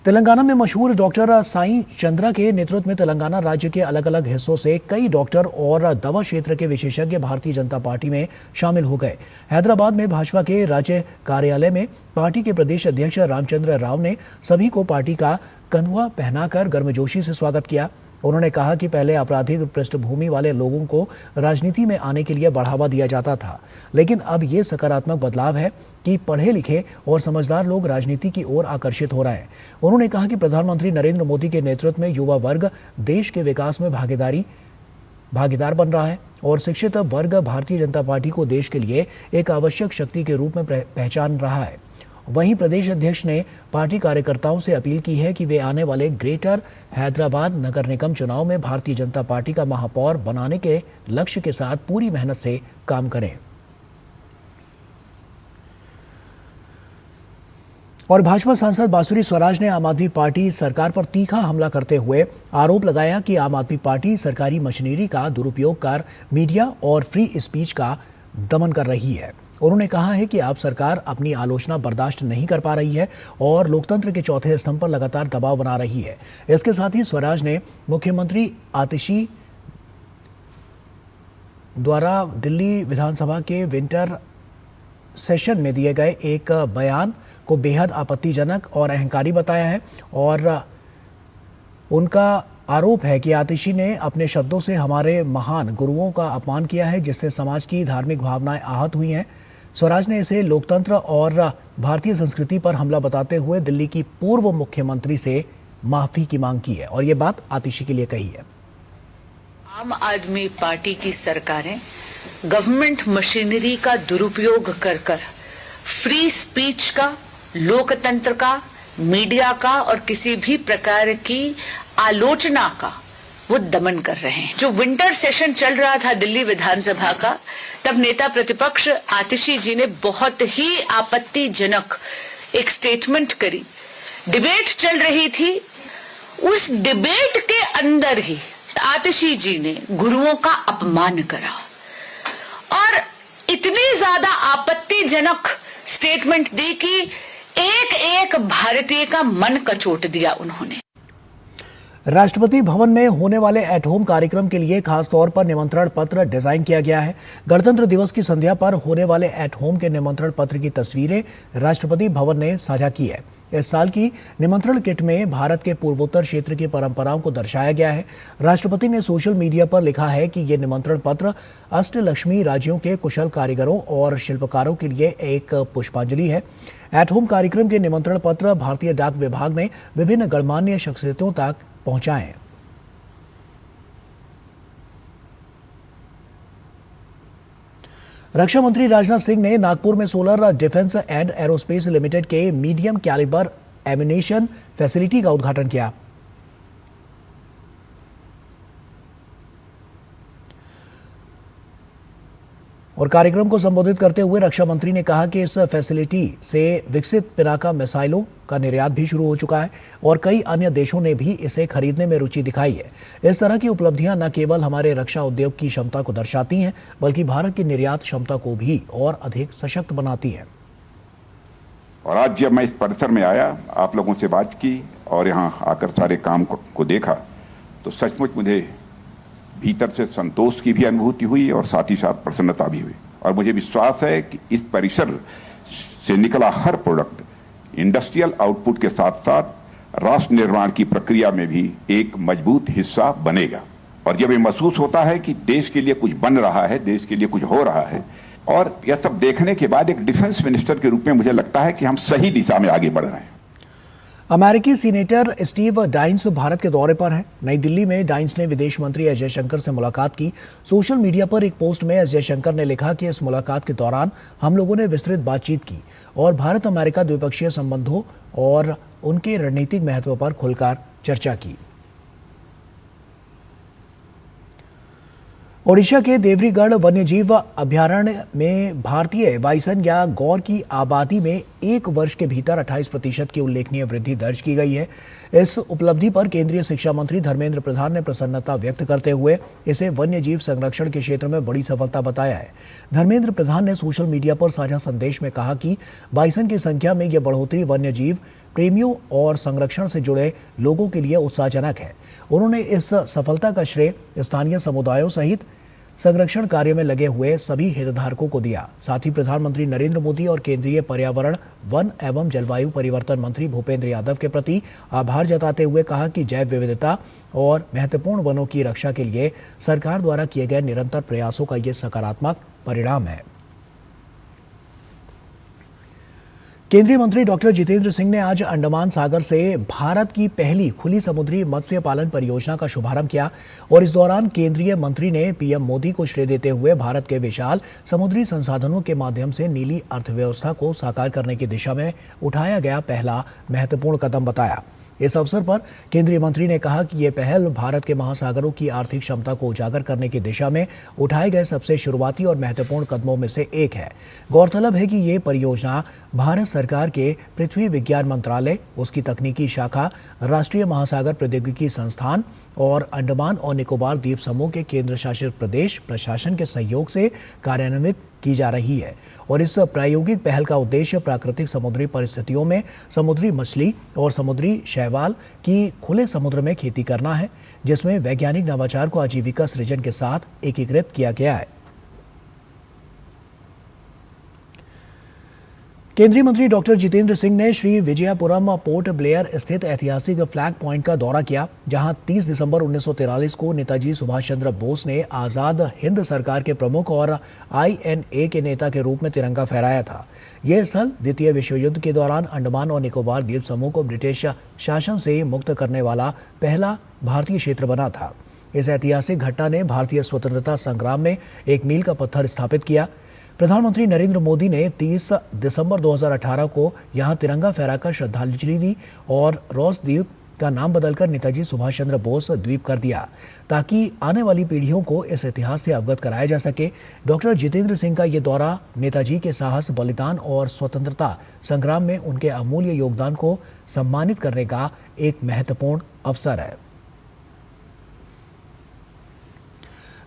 तेलंगाना में मशहूर डॉक्टर साईं चंद्रा के नेतृत्व में तेलंगाना राज्य के अलग अलग हिस्सों से कई डॉक्टर और दवा क्षेत्र के विशेषज्ञ भारतीय जनता पार्टी में शामिल हो गए। हैदराबाद में भाजपा के राज्य कार्यालय में पार्टी के प्रदेश अध्यक्ष रामचंद्र राव ने सभी को पार्टी का कंधुआ पहनाकर गर्मजोशी से स्वागत किया। उन्होंने कहा कि पहले आपराधिक पृष्ठभूमि वाले लोगों को राजनीति में आने के लिए बढ़ावा दिया जाता था, लेकिन अब ये सकारात्मक बदलाव है कि पढ़े लिखे और समझदार लोग राजनीति की ओर आकर्षित हो रहे हैं। उन्होंने कहा कि प्रधानमंत्री नरेंद्र मोदी के नेतृत्व में युवा वर्ग देश के विकास में भागीदार बन रहा है और शिक्षित वर्ग भारतीय जनता पार्टी को देश के लिए एक आवश्यक शक्ति के रूप में पहचान रहा है। वहीं प्रदेश अध्यक्ष ने पार्टी कार्यकर्ताओं से अपील की है कि वे आने वाले ग्रेटर हैदराबाद नगर निगम चुनाव में भारतीय जनता पार्टी का महापौर बनाने के लक्ष्य के साथ पूरी मेहनत से काम करें। और भाजपा सांसद बांसुरी स्वराज ने आम आदमी पार्टी सरकार पर तीखा हमला करते हुए आरोप लगाया कि आम आदमी पार्टी सरकारी मशीनरी का दुरुपयोग कर मीडिया और फ्री स्पीच का दमन कर रही है। उन्होंने कहा है कि आप सरकार अपनी आलोचना बर्दाश्त नहीं कर पा रही है और लोकतंत्र के चौथे स्तंभ पर लगातार दबाव बना रही है। इसके साथ ही स्वराज ने मुख्यमंत्री आतिशी द्वारा दिल्ली विधानसभा के विंटर सेशन में दिए गए एक बयान को बेहद आपत्तिजनक और अहंकारी बताया है और उनका आरोप है कि आतिशी ने अपने शब्दों से हमारे महान गुरुओं का अपमान किया है, जिससे समाज की धार्मिक भावनाएं आहत हुई हैं। स्वराज ने इसे लोकतंत्र और भारतीय संस्कृति पर हमला बताते हुए दिल्ली की पूर्व मुख्यमंत्री से माफी की मांग की है और ये बात आतिशी के लिए कही है। आम आदमी पार्टी की सरकारें गवर्नमेंट मशीनरी का दुरुपयोग कर फ्री स्पीच का, लोकतंत्र का, मीडिया का और किसी भी प्रकार की आलोचना का वो दमन कर रहे हैं। जो विंटर सेशन चल रहा था दिल्ली विधानसभा का, तब नेता प्रतिपक्ष आतिशी जी ने बहुत ही आपत्तिजनक एक स्टेटमेंट करी। डिबेट चल रही थी, उस डिबेट के अंदर ही आतिशी जी ने गुरुओं का अपमान करा और इतनी ज्यादा आपत्तिजनक स्टेटमेंट दी कि एक एक भारतीय का मन कचोट दिया उन्होंने। राष्ट्रपति भवन में होने वाले एट होम कार्यक्रम के लिए खास तौर पर निमंत्रण पत्र डिजाइन किया गया है। गणतंत्र दिवस की संध्या पर होने वाले एट होम के निमंत्रण पत्र की तस्वीरें राष्ट्रपति भवन ने साझा की है। इस साल की निमंत्रण किट में भारत के पूर्वोत्तर क्षेत्र की परंपराओं को दर्शाया गया है। राष्ट्रपति ने सोशल मीडिया पर लिखा है कि ये निमंत्रण पत्र अष्टलक्ष्मी राज्यों के कुशल कारीगरों और शिल्पकारों के लिए एक पुष्पांजलि है। एट होम कार्यक्रम के निमंत्रण पत्र भारतीय डाक विभाग ने विभिन्न गणमान्य शख्सियतों तक पहुंचाए। रक्षा मंत्री राजनाथ सिंह ने नागपुर में solar defence and aerospace limited के मीडियम कैलिबर एम्यूनेशन फैसिलिटी का उद्घाटन किया। और कार्यक्रम को संबोधित करते हुए रक्षा मंत्री ने कहा कि इस फैसिलिटी से विकसित पिनाका मिसाइलों का निर्यात भी शुरू हो चुका है और कई अन्य देशों ने भी इसे खरीदने में रुचि दिखाई है। इस तरह की उपलब्धियां न केवल हमारे रक्षा उद्योग की क्षमता को दर्शाती हैं, बल्कि भारत की निर्यात क्षमता को भी और अधिक सशक्त बनाती हैं। और आज जब मैं इस परिसर में आया, आप लोगों से बात की और यहाँ आकर सारे काम को देखा, तो सचमुच मुझे भीतर से संतोष की भी अनुभूति हुई और साथ ही साथ प्रसन्नता भी हुई। और मुझे विश्वास है कि इस परिसर से निकला हर प्रोडक्ट इंडस्ट्रियल आउटपुट के साथ साथ राष्ट्र निर्माण की प्रक्रिया में भी एक मजबूत हिस्सा बनेगा। और जब ये महसूस होता है कि देश के लिए कुछ बन रहा है, देश के लिए कुछ हो रहा है, और यह सब देखने के बाद एक डिफेंस मिनिस्टर के रूप में मुझे लगता है कि हम सही दिशा में आगे बढ़ रहे हैं। अमेरिकी सीनेटर स्टीव डाइंस भारत के दौरे पर हैं। नई दिल्ली में डाइंस ने विदेश मंत्री एस जयशंकर से मुलाकात की। सोशल मीडिया पर एक पोस्ट में एस जयशंकर ने लिखा कि इस मुलाकात के दौरान हम लोगों ने विस्तृत बातचीत की और भारत अमेरिका द्विपक्षीय संबंधों और उनके रणनीतिक महत्व पर खुलकर चर्चा की। ओडिशा के देवरीगढ़ वन्यजीव अभयारण्य में भारतीय बाइसन या गौर की आबादी में 1 वर्ष के भीतर 28% की उल्लेखनीय वृद्धि दर्ज की गई है। इस उपलब्धि पर केंद्रीय शिक्षा मंत्री धर्मेंद्र प्रधान ने प्रसन्नता व्यक्त करते हुए इसे वन्यजीव संरक्षण के क्षेत्र में बड़ी सफलता बताया है। धर्मेंद्र प्रधान ने सोशल मीडिया पर साझा संदेश में कहा कि बाइसन की संख्या में यह बढ़ोतरी वन्यजीव प्रेमियों और संरक्षण से जुड़े लोगों के लिए उत्साहजनक है। उन्होंने इस सफलता का श्रेय स्थानीय समुदायों सहित संरक्षण कार्य में लगे हुए सभी हितधारकों को दिया। साथ ही प्रधानमंत्री नरेंद्र मोदी और केंद्रीय पर्यावरण, वन एवं जलवायु परिवर्तन मंत्री भूपेंद्र यादव के प्रति आभार जताते हुए कहा कि जैव विविधता और महत्वपूर्ण वनों की रक्षा के लिए सरकार द्वारा किए गए निरंतर प्रयासों का ये सकारात्मक परिणाम है। केंद्रीय मंत्री डॉक्टर जितेंद्र सिंह ने आज अंडमान सागर से भारत की पहली खुली समुद्री मत्स्य पालन परियोजना का शुभारंभ किया और इस दौरान केंद्रीय मंत्री ने पीएम मोदी को श्रेय देते हुए भारत के विशाल समुद्री संसाधनों के माध्यम से नीली अर्थव्यवस्था को साकार करने की दिशा में उठाया गया पहला महत्वपूर्ण कदम बताया। इस अवसर पर केंद्रीय मंत्री ने कहा कि ये पहल भारत के महासागरों की आर्थिक क्षमता को उजागर करने की दिशा में उठाए गए सबसे शुरुआती और महत्वपूर्ण कदमों में से एक है। गौरतलब है कि ये परियोजना भारत सरकार के पृथ्वी विज्ञान मंत्रालय, उसकी तकनीकी शाखा, राष्ट्रीय महासागर प्रौद्योगिकी संस्थान और अंडमान और निकोबार द्वीप समूह के केंद्र शासित प्रदेश प्रशासन के सहयोग से कार्यान्वित की जा रही है और इस प्रायोगिक पहल का उद्देश्य प्राकृतिक समुद्री परिस्थितियों में समुद्री मछली और समुद्री शैवाल की खुले समुद्र में खेती करना है, जिसमें वैज्ञानिक नवाचार को आजीविका सृजन के साथ एकीकृत किया गया है। केंद्रीय मंत्री डॉक्टर जितेंद्र सिंह ने श्री विजयपुरम पोर्ट ब्लेयर स्थित ऐतिहासिक फ्लैग पॉइंट का दौरा किया, जहां 30 दिसंबर 1943 को नेताजी सुभाष चंद्र बोस ने आजाद हिंद सरकार के प्रमुख और INA के नेता के रूप में तिरंगा फहराया था। यह स्थल द्वितीय विश्व युद्ध के दौरान अंडमान और निकोबार द्वीप समूह को ब्रिटिश शासन से मुक्त करने वाला पहला भारतीय क्षेत्र बना था। इस ऐतिहासिक घटना ने भारतीय स्वतंत्रता संग्राम में एक मील का पत्थर स्थापित किया। प्रधानमंत्री नरेंद्र मोदी ने 30 दिसंबर 2018 को यहां तिरंगा फहराकर श्रद्धांजलि दी और रॉस द्वीप का नाम बदलकर नेताजी सुभाष चंद्र बोस द्वीप कर दिया, ताकि आने वाली पीढ़ियों को इस इतिहास से अवगत कराया जा सके। डॉक्टर जितेंद्र सिंह का ये दौरा नेताजी के साहस, बलिदान और स्वतंत्रता संग्राम में उनके अमूल्य योगदान को सम्मानित करने का एक महत्वपूर्ण अवसर है।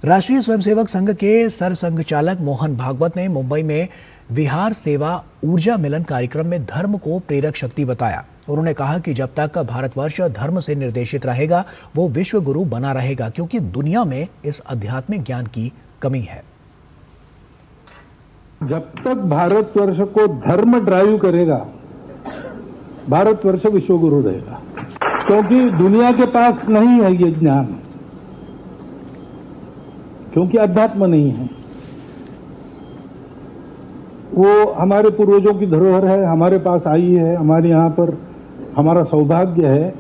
राष्ट्रीय स्वयंसेवक संघ के सरसंघचालक मोहन भागवत ने मुंबई में विहार सेवा ऊर्जा मिलन कार्यक्रम में धर्म को प्रेरक शक्ति बताया। उन्होंने कहा कि जब तक भारतवर्ष धर्म से निर्देशित रहेगा, वो विश्व गुरु बना रहेगा, क्योंकि दुनिया में इस आध्यात्मिक ज्ञान की कमी है। जब तक भारतवर्ष को धर्म ड्राइव करेगा, भारतवर्ष विश्व गुरु रहेगा, क्योंकि दुनिया के पास नहीं है ये ज्ञान, क्योंकि अध्यात्म नहीं है। वो हमारे पूर्वजों की धरोहर है, हमारे पास आई है। हमारे यहाँ पर हमारा सौभाग्य है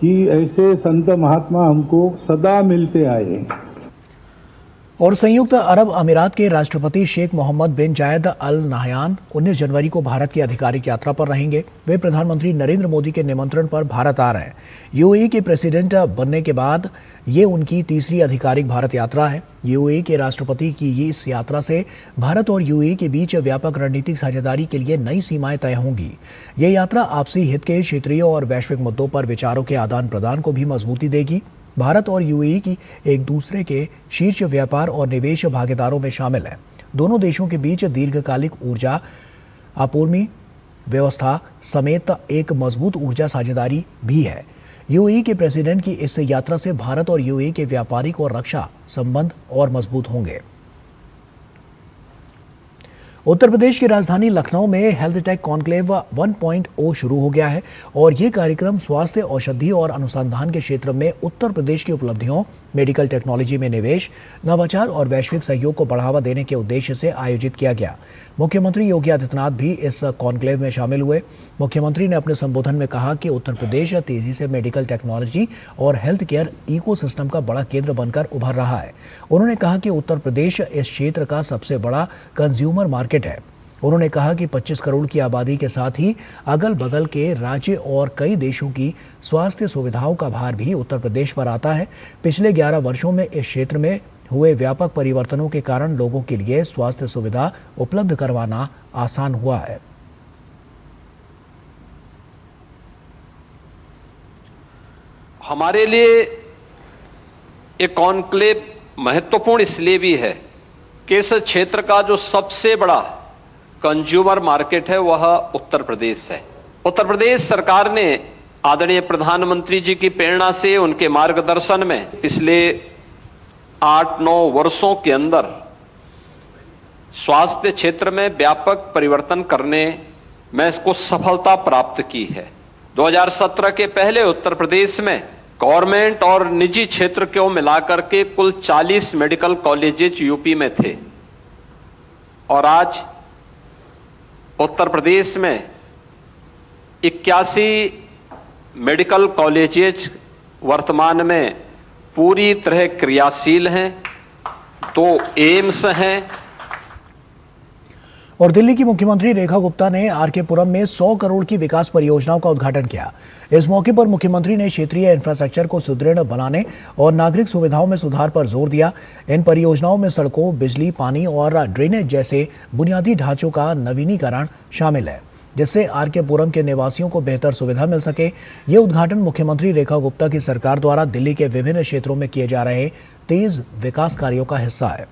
कि ऐसे संत महात्मा हमको सदा मिलते आए। और संयुक्त अरब अमीरात के राष्ट्रपति शेख मोहम्मद बिन जायद अल नाहयान 19 जनवरी को भारत की आधिकारिक यात्रा पर रहेंगे। वे प्रधानमंत्री नरेंद्र मोदी के निमंत्रण पर भारत आ रहे हैं। यूएई के प्रेसिडेंट बनने के बाद ये उनकी तीसरी आधिकारिक भारत यात्रा है। यूएई के राष्ट्रपति की इस यात्रा से भारत और यूएई के बीच व्यापक रणनीतिक साझेदारी के लिए नई सीमाएं तय होंगी। ये यात्रा आपसी हित के क्षेत्रीय और वैश्विक मुद्दों पर विचारों के आदान प्रदान को भी मजबूती देगी। भारत और यूएई की एक दूसरे के शीर्ष व्यापार और निवेश भागीदारों में शामिल है। दोनों देशों के बीच दीर्घकालिक ऊर्जा आपूर्ति व्यवस्था समेत एक मजबूत ऊर्जा साझेदारी भी है। यूएई के प्रेसिडेंट की इस यात्रा से भारत और यूएई के व्यापारिक और रक्षा संबंध और मजबूत होंगे। उत्तर प्रदेश की राजधानी लखनऊ में हेल्थ टेक कॉन्क्लेव 1.0 शुरू हो गया है और ये कार्यक्रम स्वास्थ्य, औषधि और अनुसंधान के क्षेत्र में उत्तर प्रदेश की उपलब्धियों, मेडिकल टेक्नोलॉजी में निवेश, नवाचार और वैश्विक सहयोग को बढ़ावा देने के उद्देश्य से आयोजित किया गया। मुख्यमंत्री योगी आदित्यनाथ भी इस कॉन्क्लेव में शामिल हुए। मुख्यमंत्री ने अपने संबोधन में कहा कि उत्तर प्रदेश तेजी से मेडिकल टेक्नोलॉजी और हेल्थ केयर इकोसिस्टम का बड़ा केंद्र बनकर उभर रहा है। उन्होंने कहा कि उत्तर प्रदेश इस क्षेत्र का सबसे बड़ा कंज्यूमर मार्केट है। उन्होंने कहा कि 25 करोड़ की आबादी के साथ ही अगल बगल के राज्य और कई देशों की स्वास्थ्य सुविधाओं का भार भी उत्तर प्रदेश पर आता है। पिछले 11 वर्षों में इस क्षेत्र में हुए व्यापक परिवर्तनों के कारण लोगों के लिए स्वास्थ्य सुविधा उपलब्ध करवाना आसान हुआ है। हमारे लिए एक कॉन्क्लेव महत्वपूर्ण इसलिए भी है कि इस क्षेत्र का जो सबसे बड़ा कंज्यूमर मार्केट है वह उत्तर प्रदेश है। उत्तर प्रदेश सरकार ने आदरणीय प्रधानमंत्री जी की प्रेरणा से, उनके मार्गदर्शन में पिछले 8-9 वर्षों के अंदर स्वास्थ्य क्षेत्र में व्यापक परिवर्तन करने में इसको सफलता प्राप्त की है। 2017 के पहले उत्तर प्रदेश में गवर्नमेंट और निजी क्षेत्र को मिलाकर के कुल 40 मेडिकल कॉलेजेस यूपी में थे और आज उत्तर प्रदेश में 81 मेडिकल कॉलेजेस वर्तमान में पूरी तरह क्रियाशील हैं, 2 एम्स हैं। और दिल्ली की मुख्यमंत्री रेखा गुप्ता ने आरके पुरम में 100 करोड़ की विकास परियोजनाओं का उद्घाटन किया। इस मौके पर मुख्यमंत्री ने क्षेत्रीय इंफ्रास्ट्रक्चर को सुदृढ़ बनाने और नागरिक सुविधाओं में सुधार पर जोर दिया। इन परियोजनाओं में सड़कों, बिजली, पानी और ड्रेनेज जैसे बुनियादी ढांचों का नवीनीकरण शामिल है, जिससे आरके पुरम के निवासियों को बेहतर सुविधा मिल सके। ये उद्घाटन मुख्यमंत्री रेखा गुप्ता की सरकार द्वारा दिल्ली के विभिन्न क्षेत्रों में किए जा रहे तेज विकास कार्यों का हिस्सा है।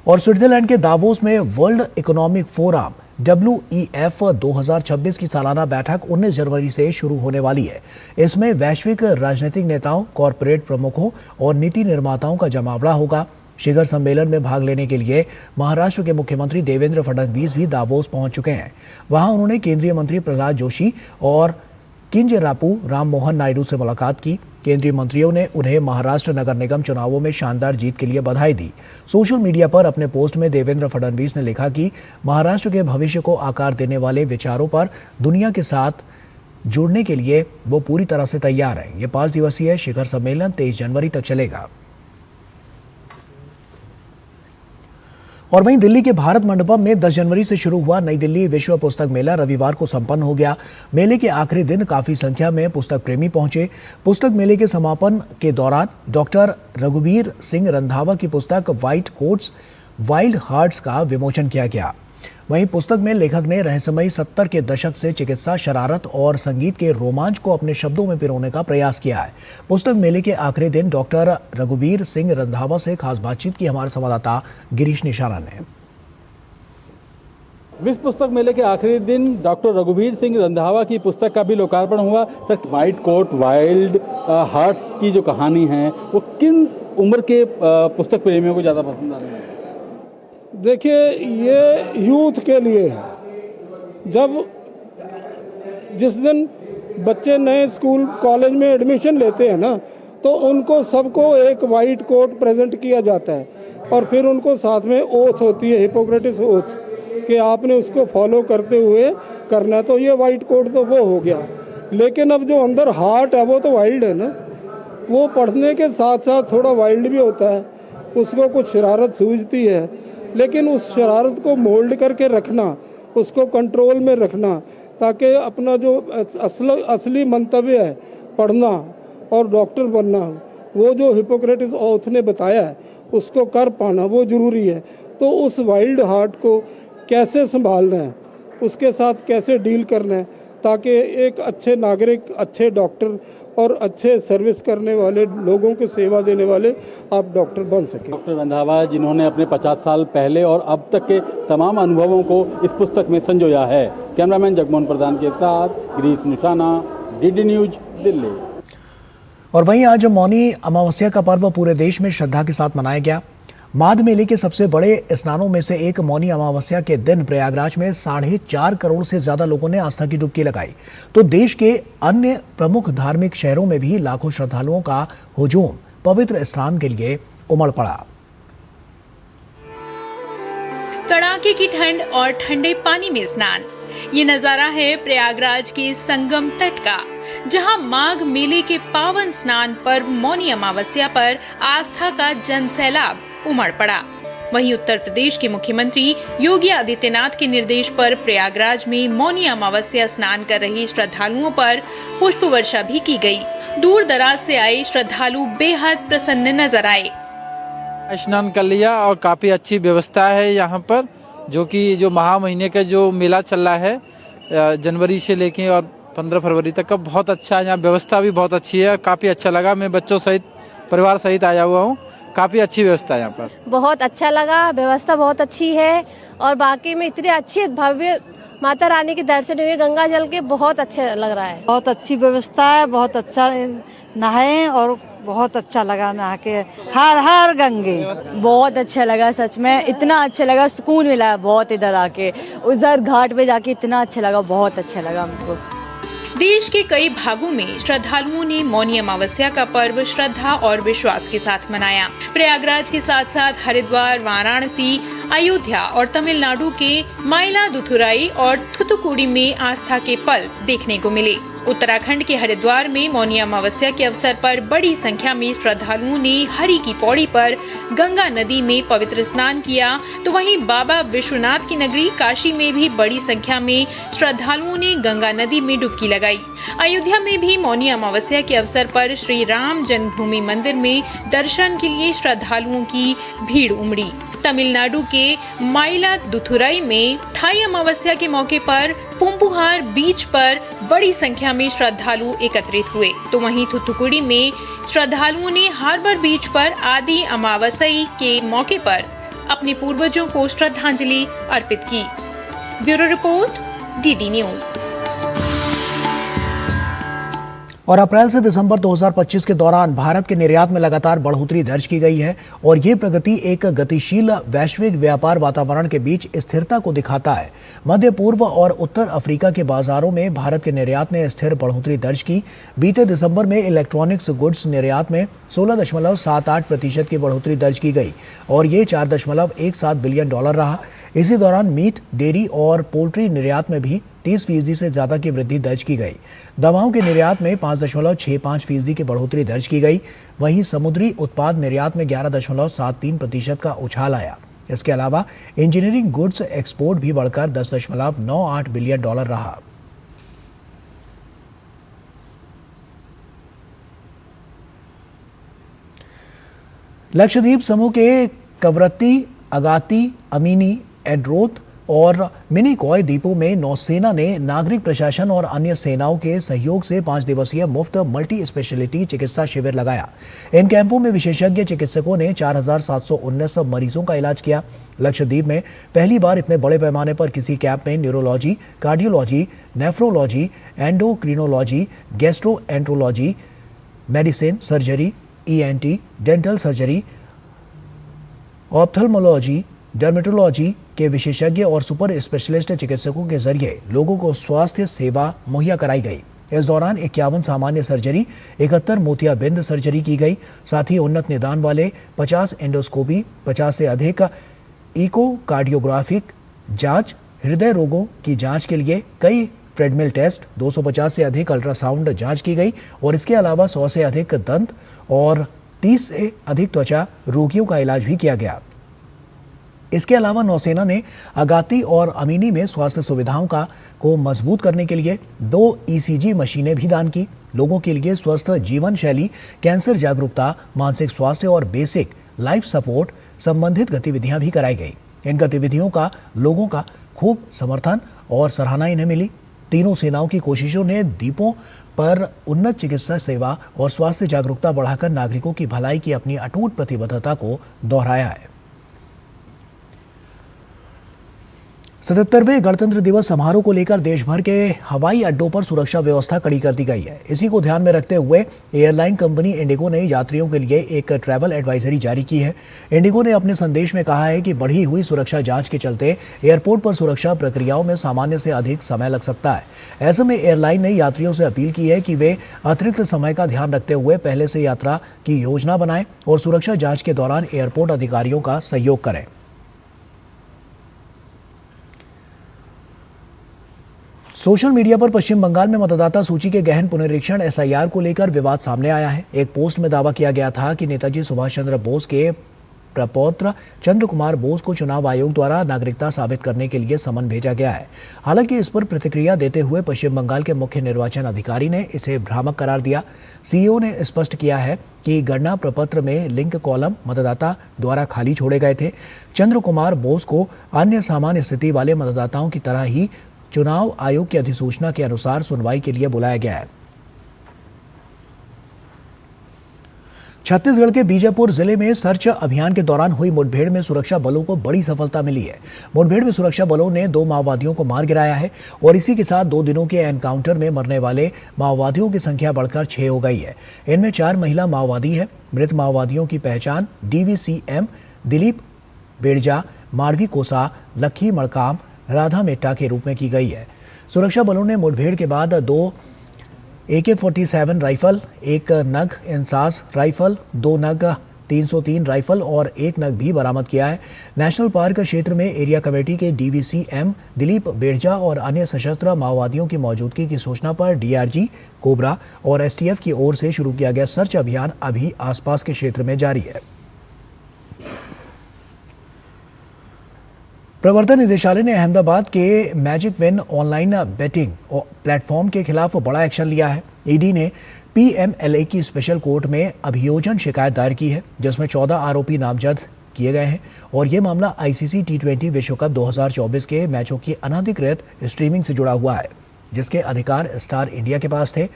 और स्विट्जरलैंड के दावोस में वर्ल्ड इकोनॉमिक फोरम WEF 2026 की सालाना बैठक 19 जनवरी से शुरू होने वाली है। इसमें वैश्विक राजनीतिक नेताओं, कॉरपोरेट प्रमुखों और नीति निर्माताओं का जमावड़ा होगा। शिखर सम्मेलन में भाग लेने के लिए महाराष्ट्र के मुख्यमंत्री देवेंद्र फडणवीस भी दावोस पहुंच चुके हैं। वहां उन्होंने केंद्रीय मंत्री प्रहलाद जोशी और किंजरापू राम मोहन नायडू से मुलाकात की। केंद्रीय मंत्रियों ने उन्हें महाराष्ट्र नगर निगम चुनावों में शानदार जीत के लिए बधाई दी। सोशल मीडिया पर अपने पोस्ट में देवेंद्र फडणवीस ने लिखा कि महाराष्ट्र के भविष्य को आकार देने वाले विचारों पर दुनिया के साथ जुड़ने के लिए वो पूरी तरह से तैयार है। ये 5 दिवसीय शिखर सम्मेलन 23 जनवरी तक चलेगा। और वहीं दिल्ली के भारत मंडपम में 10 जनवरी से शुरू हुआ नई दिल्ली विश्व पुस्तक मेला रविवार को संपन्न हो गया। मेले के आखिरी दिन काफी संख्या में पुस्तक प्रेमी पहुंचे। पुस्तक मेले के समापन के दौरान डॉक्टर रघुवीर सिंह रंधावा की पुस्तक व्हाइट कोट्स वाइल्ड हार्ट्स का विमोचन किया गया। वहीं पुस्तक में लेखक ने रहस्यमयी 70 के दशक से चिकित्सा, शरारत और संगीत के रोमांच को अपने शब्दों में पिरोने का प्रयास किया है। पुस्तक मेले के आखिरी दिन डॉक्टर रघुवीर सिंह रंधावा से खास बातचीत की हमारे संवाददाता गिरीश निशाना ने। विश्व पुस्तक मेले के आखिरी दिन डॉक्टर रघुवीर सिंह रंधावा की पुस्तक का भी लोकार्पण हुआ। Sir, white coat wild hearts की जो कहानी है वो किन उम्र के पुस्तक प्रेमियों को ज़्यादा पसंद आ रही है? देखिए, ये यूथ के लिए है। जिस दिन बच्चे नए स्कूल कॉलेज में एडमिशन लेते हैं ना, तो उनको सबको एक वाइट कोट प्रेजेंट किया जाता है और फिर उनको साथ में ओथ होती है, हिपोक्रेटिस ओथ, कि आपने उसको फॉलो करते हुए करना है। तो ये वाइट कोट तो वो हो गया, लेकिन अब जो अंदर हार्ट है वो तो वाइल्ड है ना। वो पढ़ने के साथ साथ थोड़ा वाइल्ड भी होता है, उसको कुछ शरारत सूझती है, लेकिन उस शरारत को मोल्ड करके रखना, उसको कंट्रोल में रखना, ताकि अपना जो असली मंतव्य है पढ़ना और डॉक्टर बनना, वो जो हिपोक्रेटिस ओथ ने बताया है उसको कर पाना वो ज़रूरी है। तो उस वाइल्ड हार्ट को कैसे संभालना है, उसके साथ कैसे डील करना है, ताकि एक अच्छे नागरिक, अच्छे डॉक्टर और अच्छे सर्विस करने वाले लोगों को सेवा देने वाले आप डॉक्टर बन सके। डॉक्टर रंधावा जिन्होंने अपने 50 साल पहले और अब तक के तमाम अनुभवों को इस पुस्तक में संजोया है। कैमरामैन जगमोहन प्रधान के साथ गिरीश निशाना, DD न्यूज, दिल्ली। और वहीं आज मौनी अमावस्या का पर्व पूरे देश में श्रद्धा के साथ मनाया गया। माघ मेले के सबसे बड़े स्नानों में से एक मौनी अमावस्या के दिन प्रयागराज में 4.5 करोड़ से ज्यादा लोगों ने आस्था की डुबकी लगाई। तो देश के अन्य प्रमुख धार्मिक शहरों में भी लाखों श्रद्धालुओं का हुजूम पवित्र स्नान के लिए उमड़ पड़ा। कड़ाके की ठंड और ठंडे पानी में स्नान, ये नजारा है प्रयागराज के संगम तट का, जहां माघ मेले के पावन स्नान पर्व मौनी अमावस्या पर आस्था का जन सैलाब उमड़ पड़ा। वहीं उत्तर प्रदेश के मुख्यमंत्री योगी आदित्यनाथ के निर्देश पर प्रयागराज में मौनी अमावस्या स्नान कर रहे श्रद्धालुओं पर पुष्प वर्षा भी की गई। दूर दराज से आए श्रद्धालु बेहद प्रसन्न नजर आए। स्नान कर लिया और काफी अच्छी व्यवस्था है यहाँ पर, जो महा महीने का जो मेला चल रहा है जनवरी से लेके और 15 फरवरी तक का, बहुत अच्छा यहाँ व्यवस्था भी बहुत अच्छी है। काफी अच्छा लगा, मैं बच्चों सहित परिवार सहित आया हुआ हूँ। काफी अच्छी व्यवस्था है यहाँ पर, बहुत अच्छा लगा, व्यवस्था बहुत अच्छी है और बाकी में इतनी अच्छी भव्य माता रानी के दर्शन हुए, गंगा जल के बहुत अच्छा लग रहा है। बहुत अच्छी व्यवस्था है, बहुत अच्छा नहाए और बहुत अच्छा लगा नहा के। हर हर गंगे। बहुत अच्छा लगा, सच में इतना अच्छा लगा, सुकून मिला बहुत इधर आके। उधर घाट पे जाके इतना अच्छा लगा, बहुत अच्छा लगा हमको। देश के कई भागों में श्रद्धालुओं ने मौनी अमावस्या का पर्व श्रद्धा और विश्वास के साथ मनाया। प्रयागराज के साथ साथ हरिद्वार, वाराणसी, अयोध्या और तमिलनाडु के माइलादुथुराई और थुथुकुडी में आस्था के पल देखने को मिले। उत्तराखंड के हरिद्वार में मौनी अमावस्या के अवसर पर बड़ी संख्या में श्रद्धालुओं ने हरि की पौड़ी पर गंगा नदी में पवित्र स्नान किया, तो वहीं बाबा विश्वनाथ की नगरी काशी में भी बड़ी संख्या में श्रद्धालुओं ने गंगा नदी में डुबकी लगाई। अयोध्या में भी मौनी अमावस्या के अवसर पर श्री राम जन्मभूमि मंदिर में दर्शन के लिए श्रद्धालुओं की भीड़ उमड़ी। तमिलनाडु के माइलादुथुराई में थाई अमावस्या के मौके पर पूम्पुहार बीच पर बड़ी संख्या में श्रद्धालु एकत्रित हुए, तो वहीं थुथुकुडी में श्रद्धालुओं ने हार्बर बीच पर आदि अमावस्या के मौके पर अपने पूर्वजों को श्रद्धांजलि अर्पित की। Bureau report, DD news. और अप्रैल से दिसंबर 2025 के दौरान भारत के निर्यात में लगातार बढ़ोतरी दर्ज की गई है और ये प्रगति एक गतिशील वैश्विक व्यापार वातावरण के बीच स्थिरता को दिखाता है। मध्य पूर्व और उत्तर अफ्रीका के बाजारों में भारत के निर्यात ने स्थिर बढ़ोतरी दर्ज की। बीते दिसंबर में इलेक्ट्रॉनिक्स गुड्स निर्यात में 16.78% की बढ़ोतरी दर्ज की गई और ये $4.17 बिलियन रहा। इसी दौरान मीट, डेयरी और पोल्ट्री निर्यात में भी 30% से ज्यादा की वृद्धि दर्ज की गई। दवाओं के निर्यात में 5.65% की बढ़ोतरी दर्ज की गई। वहीं समुद्री उत्पाद निर्यात में 11.73% का उछाल आया। इसके अलावा इंजीनियरिंग गुड्स एक्सपोर्ट भी बढ़कर $10.98 बिलियन रहा। लक्षद्वीप समूह के कवरत्ती, अगाती, अमीनी, एड्रोथ और मिनिकॉय द्वीपों में नौसेना ने नागरिक प्रशासन और अन्य सेनाओं के सहयोग से 5 दिवसीय मुफ्त मल्टी स्पेशलिटी चिकित्सा शिविर लगाया। इन कैंपों में विशेषज्ञ चिकित्सकों ने 4719 मरीजों का इलाज किया। लक्षद्वीप में पहली बार इतने बड़े पैमाने पर किसी कैंप में neurology, cardiology, nephrology, endocrinology, gastroenterology, medicine, surgery, ENT, dental surgery, ophthalmology, dermatology के विशेषज्ञ और सुपर स्पेशलिस्ट चिकित्सकों के जरिए लोगों को स्वास्थ्य सेवा मुहैया कराई गई। इस दौरान 51 सामान्य सर्जरी, 71 मोतियाबिंद सर्जरी की गई। साथ ही उन्नत निदान वाले 50 एंडोस्कोपी, 50 से अधिक इकोकार्डियोग्राफिक जांच, हृदय रोगों की जांच के लिए कई ट्रेडमिल टेस्ट, 250 से अधिक अल्ट्रासाउंड जांच की गई और इसके अलावा 100 से अधिक दंत और 30 से अधिक त्वचा रोगियों का इलाज भी किया गया। इसके अलावा नौसेना ने अगाती और अमीनी में स्वास्थ्य सुविधाओं को मजबूत करने के लिए 2 ECG मशीनें भी दान की। लोगों के लिए स्वस्थ जीवन शैली, कैंसर जागरूकता, मानसिक स्वास्थ्य और बेसिक लाइफ सपोर्ट संबंधित गतिविधियां भी कराई गई। इन गतिविधियों का लोगों का खूब समर्थन और सराहना इन्हें मिली। तीनों सेनाओं की कोशिशों ने द्वीपों पर उन्नत चिकित्सा सेवा और स्वास्थ्य जागरूकता बढ़ाकर नागरिकों की भलाई की अपनी अटूट प्रतिबद्धता को दोहराया है। 77वें गणतंत्र दिवस समारोह को लेकर देश भर के हवाई अड्डों पर सुरक्षा व्यवस्था कड़ी कर दी गई है। इसी को ध्यान में रखते हुए एयरलाइन कंपनी इंडिगो ने यात्रियों के लिए एक ट्रैवल एडवाइजरी जारी की है। इंडिगो ने अपने संदेश में कहा है कि बढ़ी हुई सुरक्षा जांच के चलते एयरपोर्ट पर सुरक्षा प्रक्रियाओं में सामान्य से अधिक समय लग सकता है। ऐसे में एयरलाइन ने यात्रियों से अपील की है कि वे अतिरिक्त समय का ध्यान रखते हुए पहले से यात्रा की योजना बनाएं और सुरक्षा जांच के दौरान एयरपोर्ट अधिकारियों का सहयोग करें। सोशल मीडिया पर पश्चिम बंगाल में मतदाता सूची के गहन पुनरीक्षण SIR को लेकर विवाद सामने आया है। एक पोस्ट में दावा किया गया था कि नेताजी सुभाष चंद्र बोस के प्रपौत्र चंद्र कुमार बोस को चुनाव आयोग द्वारा नागरिकता साबित करने के लिए समन भेजा गया है। हालांकि इस पर प्रतिक्रिया देते हुए पश्चिम बंगाल के मुख्य निर्वाचन अधिकारी ने इसे भ्रामक करार दिया। CEO ने स्पष्ट किया है कि गणना प्रपत्र में लिंक कॉलम मतदाता द्वारा खाली छोड़े गए थे। चंद्र कुमार बोस को अन्य सामान्य स्थिति वाले मतदाताओं की तरह ही चुनाव आयोग की अधिसूचना के अनुसार सुनवाई के लिए बुलाया गया है। छत्तीसगढ़ के बीजापुर जिले में सर्च अभियान के दौरान हुई मुठभेड़ में सुरक्षा बलों को बड़ी सफलता मिली है। मुठभेड़ में सुरक्षा बलों ने 2 माओवादियों को मार गिराया है और इसी के साथ 2 दिनों के एनकाउंटर में मरने वाले माओवादियों की संख्या बढ़कर 6 हो गई है। इनमें 4 महिला माओवादी हैं। मृत माओवादियों की पहचान DVCM दिलीप बेड़जा, माड़वी कोसा, लखी मड़काम, राधा मेट्टा के रूप में की गई है। सुरक्षा बलों ने मुठभेड़ के बाद 2 AK-47 राइफल, 1 नग इंसास राइफल, 2 नग 303 राइफल और 1 नग भी बरामद किया है। नेशनल पार्क क्षेत्र में एरिया कमेटी के DVCM दिलीप बेड़जा और अन्य सशस्त्र माओवादियों की मौजूदगी की सूचना पर DRG, कोबरा और STF की ओर से शुरू किया गया सर्च अभियान अभी आसपास के क्षेत्र में जारी है। प्रवर्तन निदेशालय ने अहमदाबाद के Magic Win online betting platform के खिलाफ बड़ा एक्शन लिया है। ईडी ने PMLA की स्पेशल कोर्ट में अभियोजन शिकायत दायर की है, जिसमें 14 आरोपी नामजद किए गए हैं और ये मामला ICC T20 विश्व कप 2024 के मैचों की अनधिकृत स्ट्रीमिंग से जुड़ा हुआ है, जिसके अधिकार स्टार इंडिया के पास थे।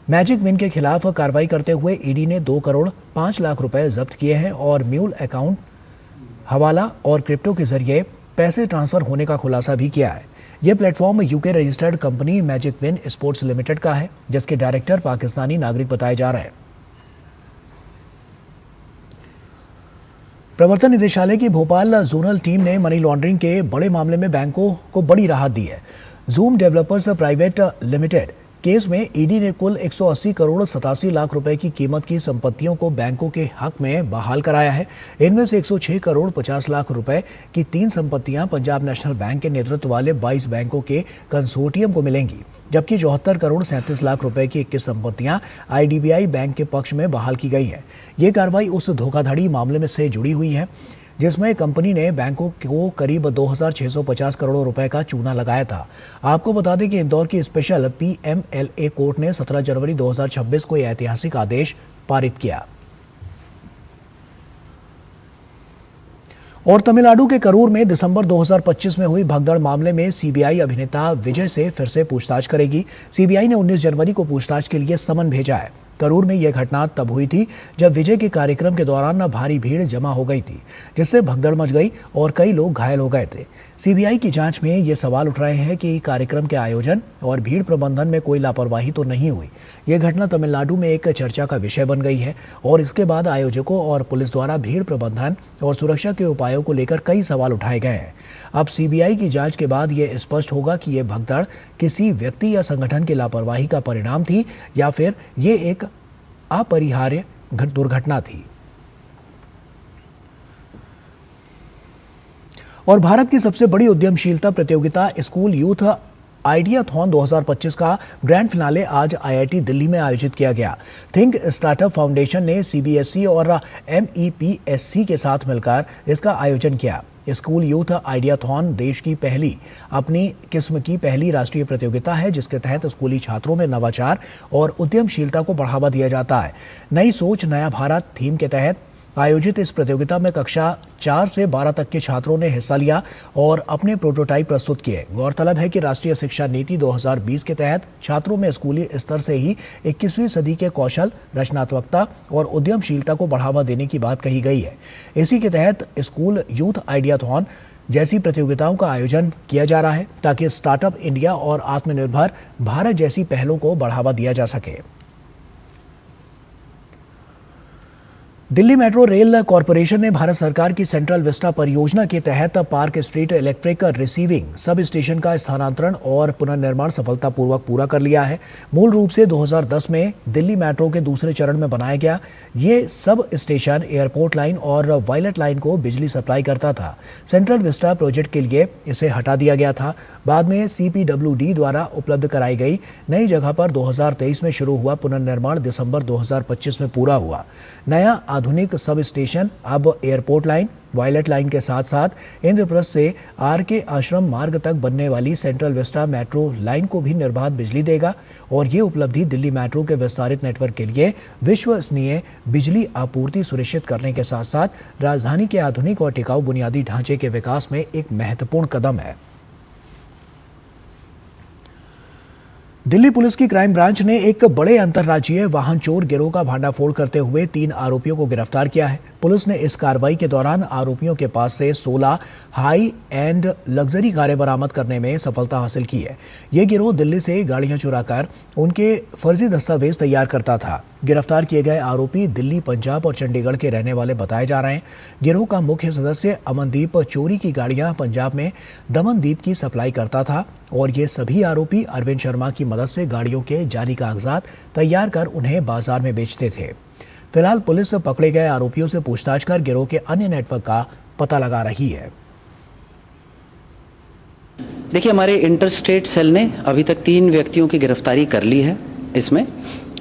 मैजिक विन के खिलाफ कार्रवाई करते हुए ईडी ने 2 करोड़ 5 लाख रुपए जब्त किए हैं और म्यूल अकाउंट, हवाला और क्रिप्टो के जरिए पैसे ट्रांसफर होने का खुलासा भी किया है। यह platform UK registered company magic win sports limited का है, जिसके डायरेक्टर पाकिस्तानी नागरिक बताए जा रहे हैं। प्रवर्तन निदेशालय की भोपाल जोनल टीम ने मनी लॉन्ड्रिंग के बड़े मामले में बैंकों को बड़ी राहत दी है। Zoom developers private limited case में ईडी ने कुल 180 करोड़ 87 लाख रुपए की कीमत की संपत्तियों को बैंकों के हक में बहाल कराया है। इनमें से 106 करोड़ 50 लाख रुपए की 3 संपत्तियां पंजाब नेशनल बैंक के नेतृत्व वाले 22 बैंकों के कंसोर्टियम को मिलेंगी, जबकि 74 करोड़ 37 लाख रुपए की 21 संपत्तियां IDBI बैंक के पक्ष में बहाल की गई है। ये कार्रवाई उस धोखाधड़ी मामले में से जुड़ी हुई है जिसमें कंपनी ने बैंकों को करीब 2650 करोड़ रुपए का चूना लगाया था। आपको बता दें कि इंदौर की स्पेशल PMLA कोर्ट ने 17 जनवरी 2026 को यह ऐतिहासिक आदेश पारित किया। और तमिलनाडु के करूर में दिसंबर 2025 में हुई भगदड़ मामले में CBI अभिनेता विजय से फिर से पूछताछ करेगी। CBI ने 19 जनवरी को पूछताछ के लिए समन भेजा है। करूर में यह घटना तब हुई थी जब विजय के कार्यक्रम के दौरान भारी भीड़ जमा हो गई थी, जिससे भगदड़ मच गई और कई लोग घायल हो गए थे। CBI की जांच में ये सवाल उठ रहे हैं कि कार्यक्रम के आयोजन और भीड़ प्रबंधन में कोई लापरवाही तो नहीं हुई। यह घटना तमिलनाडु में एक चर्चा का विषय बन गई है और इसके बाद आयोजकों और पुलिस द्वारा भीड़ प्रबंधन और सुरक्षा के उपायों को लेकर कई सवाल उठाए गए हैं। अब CBI की जांच के बाद यह स्पष्ट होगा कि यह भगदड़ किसी व्यक्ति या संगठन की लापरवाही का परिणाम थी या फिर ये एक अपरिहार्य दुर्घटना थी। और भारत की सबसे बड़ी उद्यमशीलता प्रतियोगिता स्कूल यूथ आइडियाथॉन 2025 का ग्रैंड फिनाले आज IIT दिल्ली में आयोजित किया गया। थिंक स्टार्टअप फाउंडेशन ने CBSE और MEPSC के साथ मिलकर इसका आयोजन किया। स्कूल यूथ आइडियाथॉन देश की अपनी किस्म की पहली राष्ट्रीय प्रतियोगिता है, जिसके तहत स्कूली छात्रों में नवाचार और उद्यमशीलता को बढ़ावा दिया जाता है। नई सोच नया भारत थीम के तहत आयोजित इस प्रतियोगिता में कक्षा 4 से 12 तक के छात्रों ने हिस्सा लिया और अपने प्रोटोटाइप प्रस्तुत किए। गौरतलब है कि राष्ट्रीय शिक्षा नीति 2020 के तहत छात्रों में स्कूली स्तर से ही 21वीं सदी के कौशल, रचनात्मकता और उद्यमशीलता को बढ़ावा देने की बात कही गई है। इसी के तहत स्कूल यूथ आइडियाथॉन जैसी प्रतियोगिताओं का आयोजन किया जा रहा है ताकि स्टार्टअप इंडिया और आत्मनिर्भर भारत जैसी पहलों को बढ़ावा दिया जा सके। दिल्ली मेट्रो रेल कॉरपोरेशन ने भारत सरकार की सेंट्रल विस्टा परियोजना के तहत park street electric receiving sub station का स्थानांतरण और पुनर्निर्माण सफलतापूर्वक पूरा कर लिया है। मूल रूप से 2010 में दिल्ली मेट्रो के दूसरे चरण में बनाया गया ये सब स्टेशन एयरपोर्ट लाइन और वायलेट लाइन को बिजली सप्लाई करता था। सेंट्रल विस्टा प्रोजेक्ट के लिए इसे हटा दिया गया था। बाद में CPWD द्वारा उपलब्ध कराई गई नई जगह पर 2023 में शुरू हुआ पुनर्निर्माण दिसंबर 2025 में पूरा हुआ। नया आधुनिक सब स्टेशन अब एयरपोर्ट लाइन, वायलेट लाइन के साथ साथ इंद्रप्रस्थ से RK आश्रम मार्ग तक बनने वाली सेंट्रल विस्टा मेट्रो लाइन को भी निर्बाध बिजली देगा और ये उपलब्धि दिल्ली मेट्रो के विस्तारित नेटवर्क के लिए विश्वसनीय बिजली आपूर्ति सुनिश्चित करने के साथ साथ राजधानी के आधुनिक और टिकाऊ बुनियादी ढांचे के विकास में एक महत्वपूर्ण कदम है। दिल्ली पुलिस की क्राइम ब्रांच ने एक बड़े अंतर्राज्यीय वाहन चोर गिरोह का भांडाफोड़ करते हुए 3 आरोपियों को गिरफ्तार किया है। पुलिस ने इस कार्रवाई के दौरान आरोपियों के पास से 16 हाई एंड लग्जरी कारें बरामद करने में सफलता हासिल की है। ये गिरोह दिल्ली से गाड़ियां चुराकर उनके फर्जी दस्तावेज तैयार करता था। गिरफ्तार किए गए आरोपी दिल्ली, पंजाब और चंडीगढ़ के रहने वाले बताए जा रहे हैं। गिरोह का मुख्य सदस्य अमनदीप चोरी की गाड़ियां पंजाब में दमनदीप की सप्लाई करता था और ये सभी आरोपी अरविंद शर्मा की मदद से गाड़ियों के जाली कागजात तैयार कर उन्हें बाजार में बेचते थे। फिलहाल पुलिस पकड़े गए आरोपियों से पूछताछ कर गिरोह के अन्य नेटवर्क का पता लगा रही है। देखिए, हमारे इंटर स्टेट सेल ने अभी तक 3 व्यक्तियों की गिरफ्तारी कर ली है। इसमें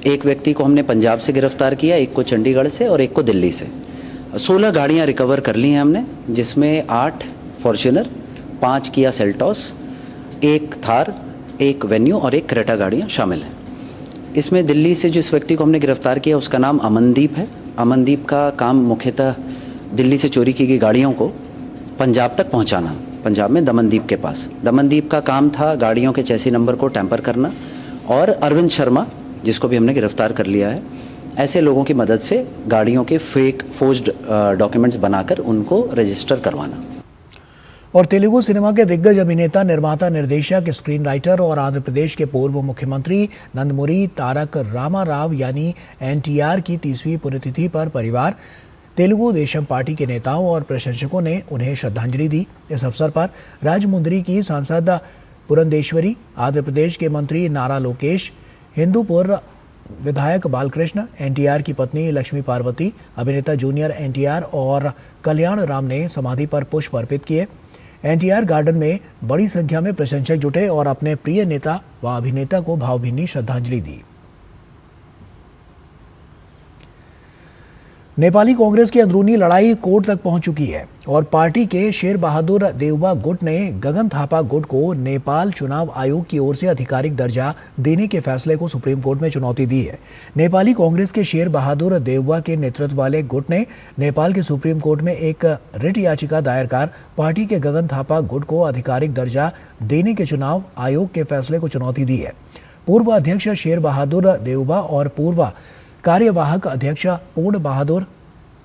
एक व्यक्ति को हमने पंजाब से गिरफ्तार किया, एक को चंडीगढ़ से और एक को दिल्ली से। 16 गाड़ियां रिकवर कर ली हैं हमने, जिसमें 8 Fortuner, 5 Kia Seltos, 1 Thar, 1 venue और 1 क्रेटा गाड़ियां शामिल हैं। इसमें दिल्ली से जिस व्यक्ति को हमने गिरफ्तार किया उसका नाम अमनदीप है। अमनदीप का काम मुख्यतः दिल्ली से चोरी की गई गाड़ियों को पंजाब तक पहुंचाना, पंजाब में दमनदीप के पास। दमनदीप का काम था गाड़ियों के चैसी नंबर को टैंपर करना। और अरविंद शर्मा, जिसको भी हमने गिरफ्तार कर लिया है, ऐसे लोगों की मदद से गाड़ियों के फेक फोर्ज्ड डॉक्यूमेंट्स बनाकर उनको रजिस्टर करवाना। और तेलुगु सिनेमा के दिग्गज अभिनेता, निर्माता, निर्देशक, स्क्रीन राइटर और आंध्र प्रदेश के पूर्व मुख्यमंत्री नंदमुरी तारक रामाराव यानी NTR की 30वीं पुण्यतिथि पर परिवार, तेलुगु देशम पार्टी के नेताओं और प्रशंसकों ने उन्हें श्रद्धांजलि दी। इस अवसर पर राजमुंदरी की सांसद पुरंदेश्वरी, आंध्र प्रदेश के मंत्री नारा लोकेश, हिंदूपुर विधायक बालकृष्ण, NTR की पत्नी लक्ष्मी पार्वती, अभिनेता जूनियर NTR और कल्याण राम ने समाधि पर पुष्प अर्पित किए। NTR गार्डन में बड़ी संख्या में प्रशंसक जुटे और अपने प्रिय नेता व अभिनेता को भावभीनी श्रद्धांजलि दी। नेपाली कांग्रेस की अंदरूनी लड़ाई कोर्ट तक पहुंच चुकी है और पार्टी के शेर बहादुर देउबा गुट ने गगन थापा गुट को नेपाल चुनाव आयोग की ओर से आधिकारिक दर्जा देने के फैसले को सुप्रीम कोर्ट में चुनौती दी है। नेपाली कांग्रेस के शेर बहादुर देउबा के नेतृत्व वाले गुट ने नेपाल के सुप्रीम कोर्ट में एक रिट याचिका दायर कर पार्टी के गगन थापा गुट को आधिकारिक दर्जा देने के चुनाव आयोग के फैसले को चुनौती दी है। पूर्व अध्यक्ष शेर बहादुर देउबा और पूर्व कार्यवाहक अध्यक्ष पूर्ण बहादुर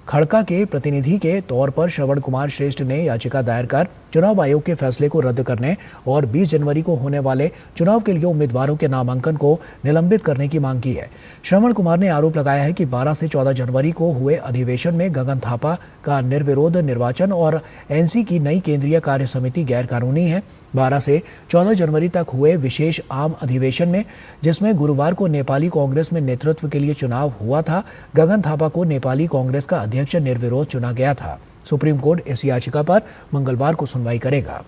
खड़का के प्रतिनिधि के तौर पर श्रवण कुमार श्रेष्ठ ने याचिका दायर कर चुनाव आयोग के फैसले को रद्द करने और 20 जनवरी को होने वाले चुनाव के लिए उम्मीदवारों के नामांकन को निलंबित करने की मांग की है। श्रवण कुमार ने आरोप लगाया है कि 12 से 14 जनवरी को हुए अधिवेशन में गगन थापा का निर्विरोध निर्वाचन और NC की नई केंद्रीय कार्य समिति गैर कानूनी है। 12 से 14 जनवरी तक हुए विशेष आम अधिवेशन में, जिसमें गुरुवार को नेपाली कांग्रेस में नेतृत्व के लिए चुनाव हुआ था, गगन थापा को नेपाली कांग्रेस का अध्यक्ष निर्विरोध चुना गया था। सुप्रीम कोर्ट इस याचिका पर मंगलवार को सुनवाई करेगा।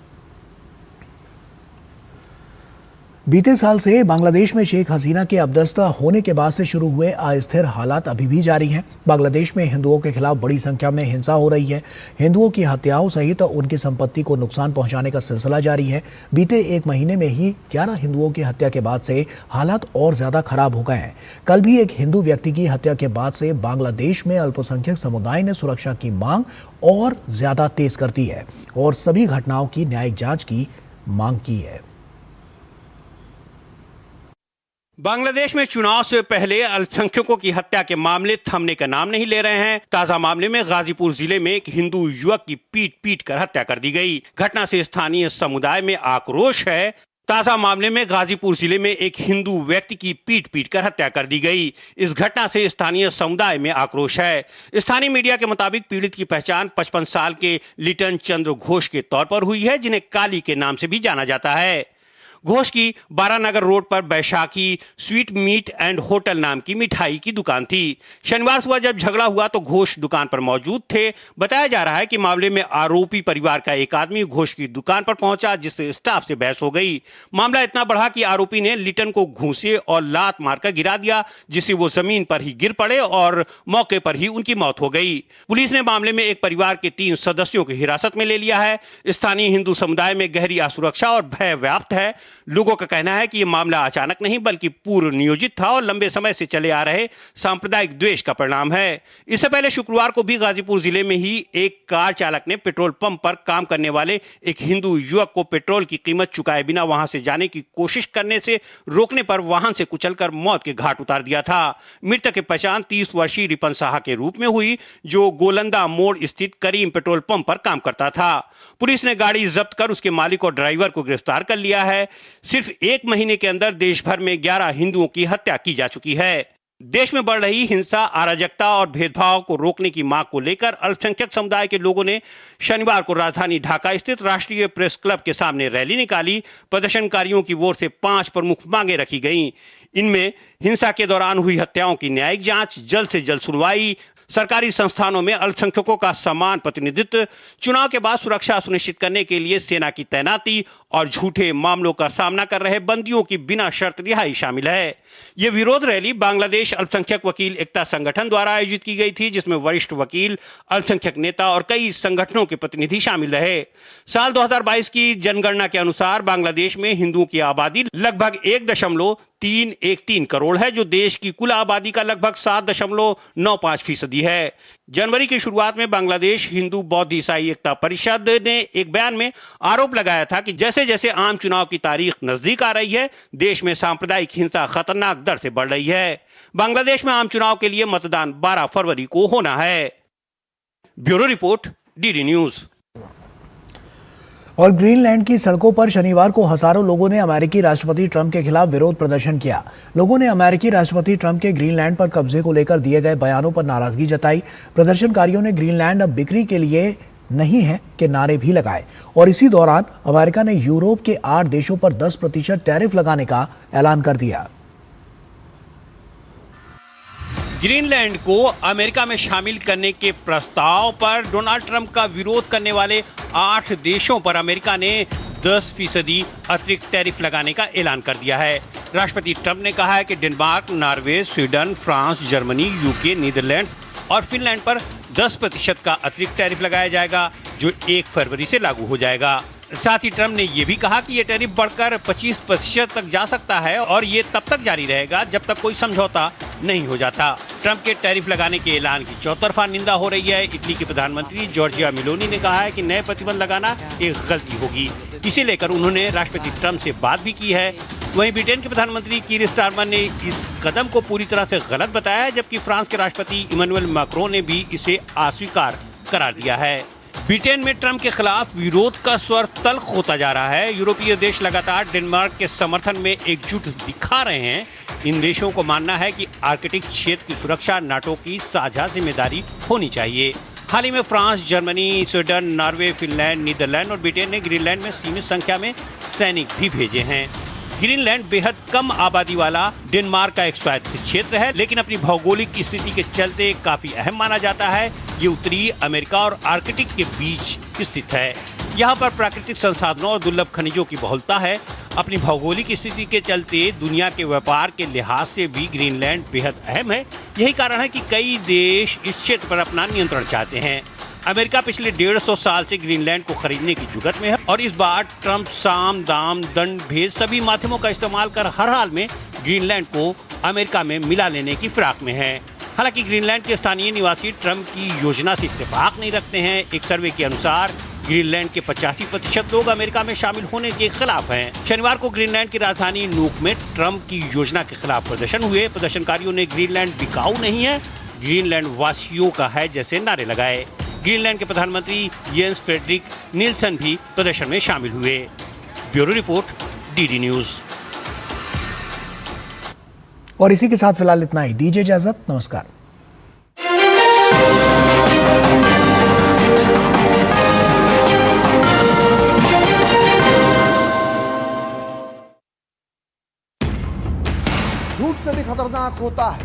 बीते साल से बांग्लादेश में शेख हसीना के अपदस्थ होने के बाद से शुरू हुए अस्थिर हालात अभी भी जारी हैं। बांग्लादेश में हिंदुओं के खिलाफ बड़ी संख्या में हिंसा हो रही है। हिंदुओं की हत्याओं सहित उनकी संपत्ति को नुकसान पहुंचाने का सिलसिला जारी है। बीते 1 महीने में ही 11 हिंदुओं की हत्या के बाद से हालात और ज्यादा खराब हो गए हैं। कल भी एक हिंदू व्यक्ति की हत्या के बाद से बांग्लादेश में अल्पसंख्यक समुदाय ने सुरक्षा की मांग और ज्यादा तेज कर दी है और सभी घटनाओं की न्यायिक जांच की मांग की है। बांग्लादेश में चुनाव से पहले अल्पसंख्यकों की हत्या के मामले थमने का नाम नहीं ले रहे हैं। ताजा मामले में गाजीपुर जिले में एक हिंदू युवक की पीट कर हत्या कर दी गई। घटना से स्थानीय समुदाय में आक्रोश है। ताजा मामले में गाजीपुर जिले में एक हिंदू व्यक्ति की पीट कर हत्या कर दी गई। इस घटना से स्थानीय समुदाय में आक्रोश है। स्थानीय मीडिया के मुताबिक पीड़ित की पहचान 55 साल के लिटन चंद्र घोष के तौर पर हुई है, जिन्हें काली के नाम से भी जाना जाता है। घोष की 12 नगर रोड पर Baishakhi sweet meat and hotel नाम की मिठाई की दुकान थी। शनिवार सुबह जब झगड़ा हुआ तो घोष दुकान पर मौजूद थे। बताया जा रहा है कि मामले में आरोपी परिवार का एक आदमी घोष की दुकान पर पहुंचा, जिससे स्टाफ से बहस हो गई। मामला इतना बढ़ा कि आरोपी ने लिटन को घूंसे और लात मारकर गिरा दिया, जिससे वो जमीन पर ही गिर पड़े और मौके पर ही उनकी मौत हो गई। पुलिस ने मामले में एक परिवार के 3 सदस्यों की हिरासत में ले लिया है। स्थानीय हिंदू समुदाय में गहरी असुरक्षा और भय व्याप्त है। लोगों का कहना है कि यह मामला अचानक नहीं बल्कि पूर्व नियोजित था और लंबे समय से चले आ रहे सांप्रदायिक द्वेष का परिणाम है। इससे पहले शुक्रवार को भी गाजीपुर जिले में ही एक कार चालक ने पेट्रोल पंप पर काम करने वाले एक हिंदू युवक को पेट्रोल की कीमत चुकाए बिना वहां से जाने की कोशिश करने से रोकने पर वाहन से कुचलकर मौत के घाट उतार दिया था। मृतक की पहचान 30 वर्षीय रिपन साहा के रूप में हुई, जो गोलंदा मोड़ स्थित करीम पेट्रोल पंप पर काम करता था। पुलिस ने गाड़ी जब्त कर उसके मालिक और ड्राइवर को गिरफ्तार कर लिया है। सिर्फ 1 महीने के अंदर देश भर में 11 हिंदुओं की हत्या की जा चुकी है। देश में बढ़ रही हिंसा, अराजकता और भेदभाव को रोकने की मांग को लेकर अल्पसंख्यक समुदाय के लोगों ने शनिवार को राजधानी ढाका स्थित राष्ट्रीय प्रेस क्लब के सामने रैली निकाली। प्रदर्शनकारियों की ओर से 5 प्रमुख मांगे रखी गईं। इनमें हिंसा के दौरान हुई हत्याओं की न्यायिक जांच, जल्द से जल्द सुनवाई, सरकारी संस्थानों में अल्पसंख्यकों का समान प्रतिनिधित्व, चुनाव के बाद सुरक्षा सुनिश्चित करने के लिए सेना की तैनाती और झूठे मामलों का सामना कर रहे बंदियों की बिना शर्त रिहाई शामिल है। यह विरोध रैली बांग्लादेश अल्पसंख्यक वकील एकता संगठन द्वारा आयोजित की गई थी, जिसमें वरिष्ठ वकील, अल्पसंख्यक नेता और कई संगठनों के प्रतिनिधि शामिल रहे। साल 2022 की जनगणना के अनुसार बांग्लादेश में हिंदुओं की आबादी लगभग 1.313 करोड़ है, जो देश की कुल आबादी का लगभग 7.95% है। जनवरी की शुरुआत में बांग्लादेश हिंदू बौद्ध ईसाई एकता परिषद ने एक बयान में आरोप लगाया था कि जैसे जैसे आम चुनाव की तारीख नजदीक आ रही है, देश में सांप्रदायिक हिंसा खतरनाक दर से बढ़ रही है। बांग्लादेश में आम चुनाव के लिए मतदान 12 फरवरी को होना है। Bureau report, DD news. और ग्रीनलैंड की सड़कों पर शनिवार को हजारों लोगों ने अमेरिकी राष्ट्रपति ट्रंप के खिलाफ विरोध प्रदर्शन किया। लोगों ने अमेरिकी राष्ट्रपति ट्रंप के ग्रीनलैंड पर कब्जे को लेकर दिए गए बयानों पर नाराजगी जताई। प्रदर्शनकारियों ने ग्रीनलैंड अब बिक्री के लिए नहीं है के नारे भी लगाए और इसी दौरान अमेरिका ने यूरोप के 8 देशों पर 10% टैरिफ लगाने का ऐलान कर दिया। ग्रीनलैंड को अमेरिका में शामिल करने के प्रस्ताव पर डोनाल्ड ट्रंप का विरोध करने वाले 8 देशों पर अमेरिका ने 10% अतिरिक्त टैरिफ लगाने का ऐलान कर दिया है। राष्ट्रपति ट्रंप ने कहा है कि Denmark, Norway, Sweden, France, Germany, UK, Netherlands और फिनलैंड पर 10% का अतिरिक्त टैरिफ लगाया जाएगा, जो 1 फरवरी से लागू हो जाएगा। साथ ही ट्रंप ने यह भी कहा कि यह टैरिफ बढ़कर 25% तक जा सकता है और ये तब तक जारी रहेगा जब तक कोई समझौता नहीं हो जाता। ट्रंप के टैरिफ लगाने के ऐलान की चौतरफा निंदा हो रही है। इटली की प्रधानमंत्री जॉर्जिया मेलोनी ने कहा है कि नए प्रतिबंध लगाना एक गलती होगी। इसे लेकर उन्होंने राष्ट्रपति ट्रंप से बात भी की है। वहीं ब्रिटेन के प्रधानमंत्री कीर स्टारमर ने इस कदम को पूरी तरह से गलत बताया है, जबकि फ्रांस के राष्ट्रपति इमैनुअल मैक्रों ने भी इसे अस्वीकार करार दिया है। ब्रिटेन में ट्रंप के खिलाफ विरोध का स्वर तल्ख होता जा रहा है। यूरोपीय देश लगातार डेनमार्क के समर्थन में एकजुट दिखा रहे हैं। इन देशों को मानना है कि आर्कटिक क्षेत्र की सुरक्षा नाटो की साझा जिम्मेदारी होनी चाहिए। हाल ही में France, Germany, Sweden, Norway, Finland, Netherland और ब्रिटेन ने ग्रीनलैंड में सीमित संख्या में सैनिक भी भेजे हैं। ग्रीनलैंड बेहद कम आबादी वाला डेनमार्क का एक स्वायत्त क्षेत्र है, लेकिन अपनी भौगोलिक स्थिति के चलते काफी अहम माना जाता है। ये उत्तरी अमेरिका और आर्कटिक के बीच स्थित है। यहाँ पर प्राकृतिक संसाधनों और दुर्लभ खनिजों की बहुलता है। अपनी भौगोलिक स्थिति के चलते दुनिया के व्यापार के लिहाज से भी ग्रीनलैंड बेहद अहम है। यही कारण है कि कई देश इस क्षेत्र पर अपना नियंत्रण चाहते हैं। अमेरिका पिछले 150 साल से ग्रीनलैंड को खरीदने की जुगत में है और इस बार ट्रंप साम, दाम, दंड, भेद सभी माध्यमों का इस्तेमाल कर हर हाल में ग्रीनलैंड को अमेरिका में मिला लेने की फिराक में है। हालांकि ग्रीनलैंड के स्थानीय निवासी ट्रंप की योजना से इत्तेफाक नहीं रखते हैं। एक सर्वे के अनुसार ग्रीनलैंड के 85% लोग अमेरिका में शामिल होने के खिलाफ हैं। शनिवार को ग्रीनलैंड की राजधानी नूक में ट्रंप की योजना के खिलाफ प्रदर्शन हुए। प्रदर्शनकारियों ने ग्रीनलैंड बिकाऊ नहीं है, ग्रीनलैंड वासियों का है जैसे नारे लगाए। ग्रीनलैंड के प्रधानमंत्री येंस फ्रेडरिक निल्सन भी प्रदर्शन में शामिल हुए। Bureau report, DD news. और इसी के साथ फिलहाल इतना ही। दीजिए इजाजत, नमस्कार। झूठ से भी खतरनाक होता है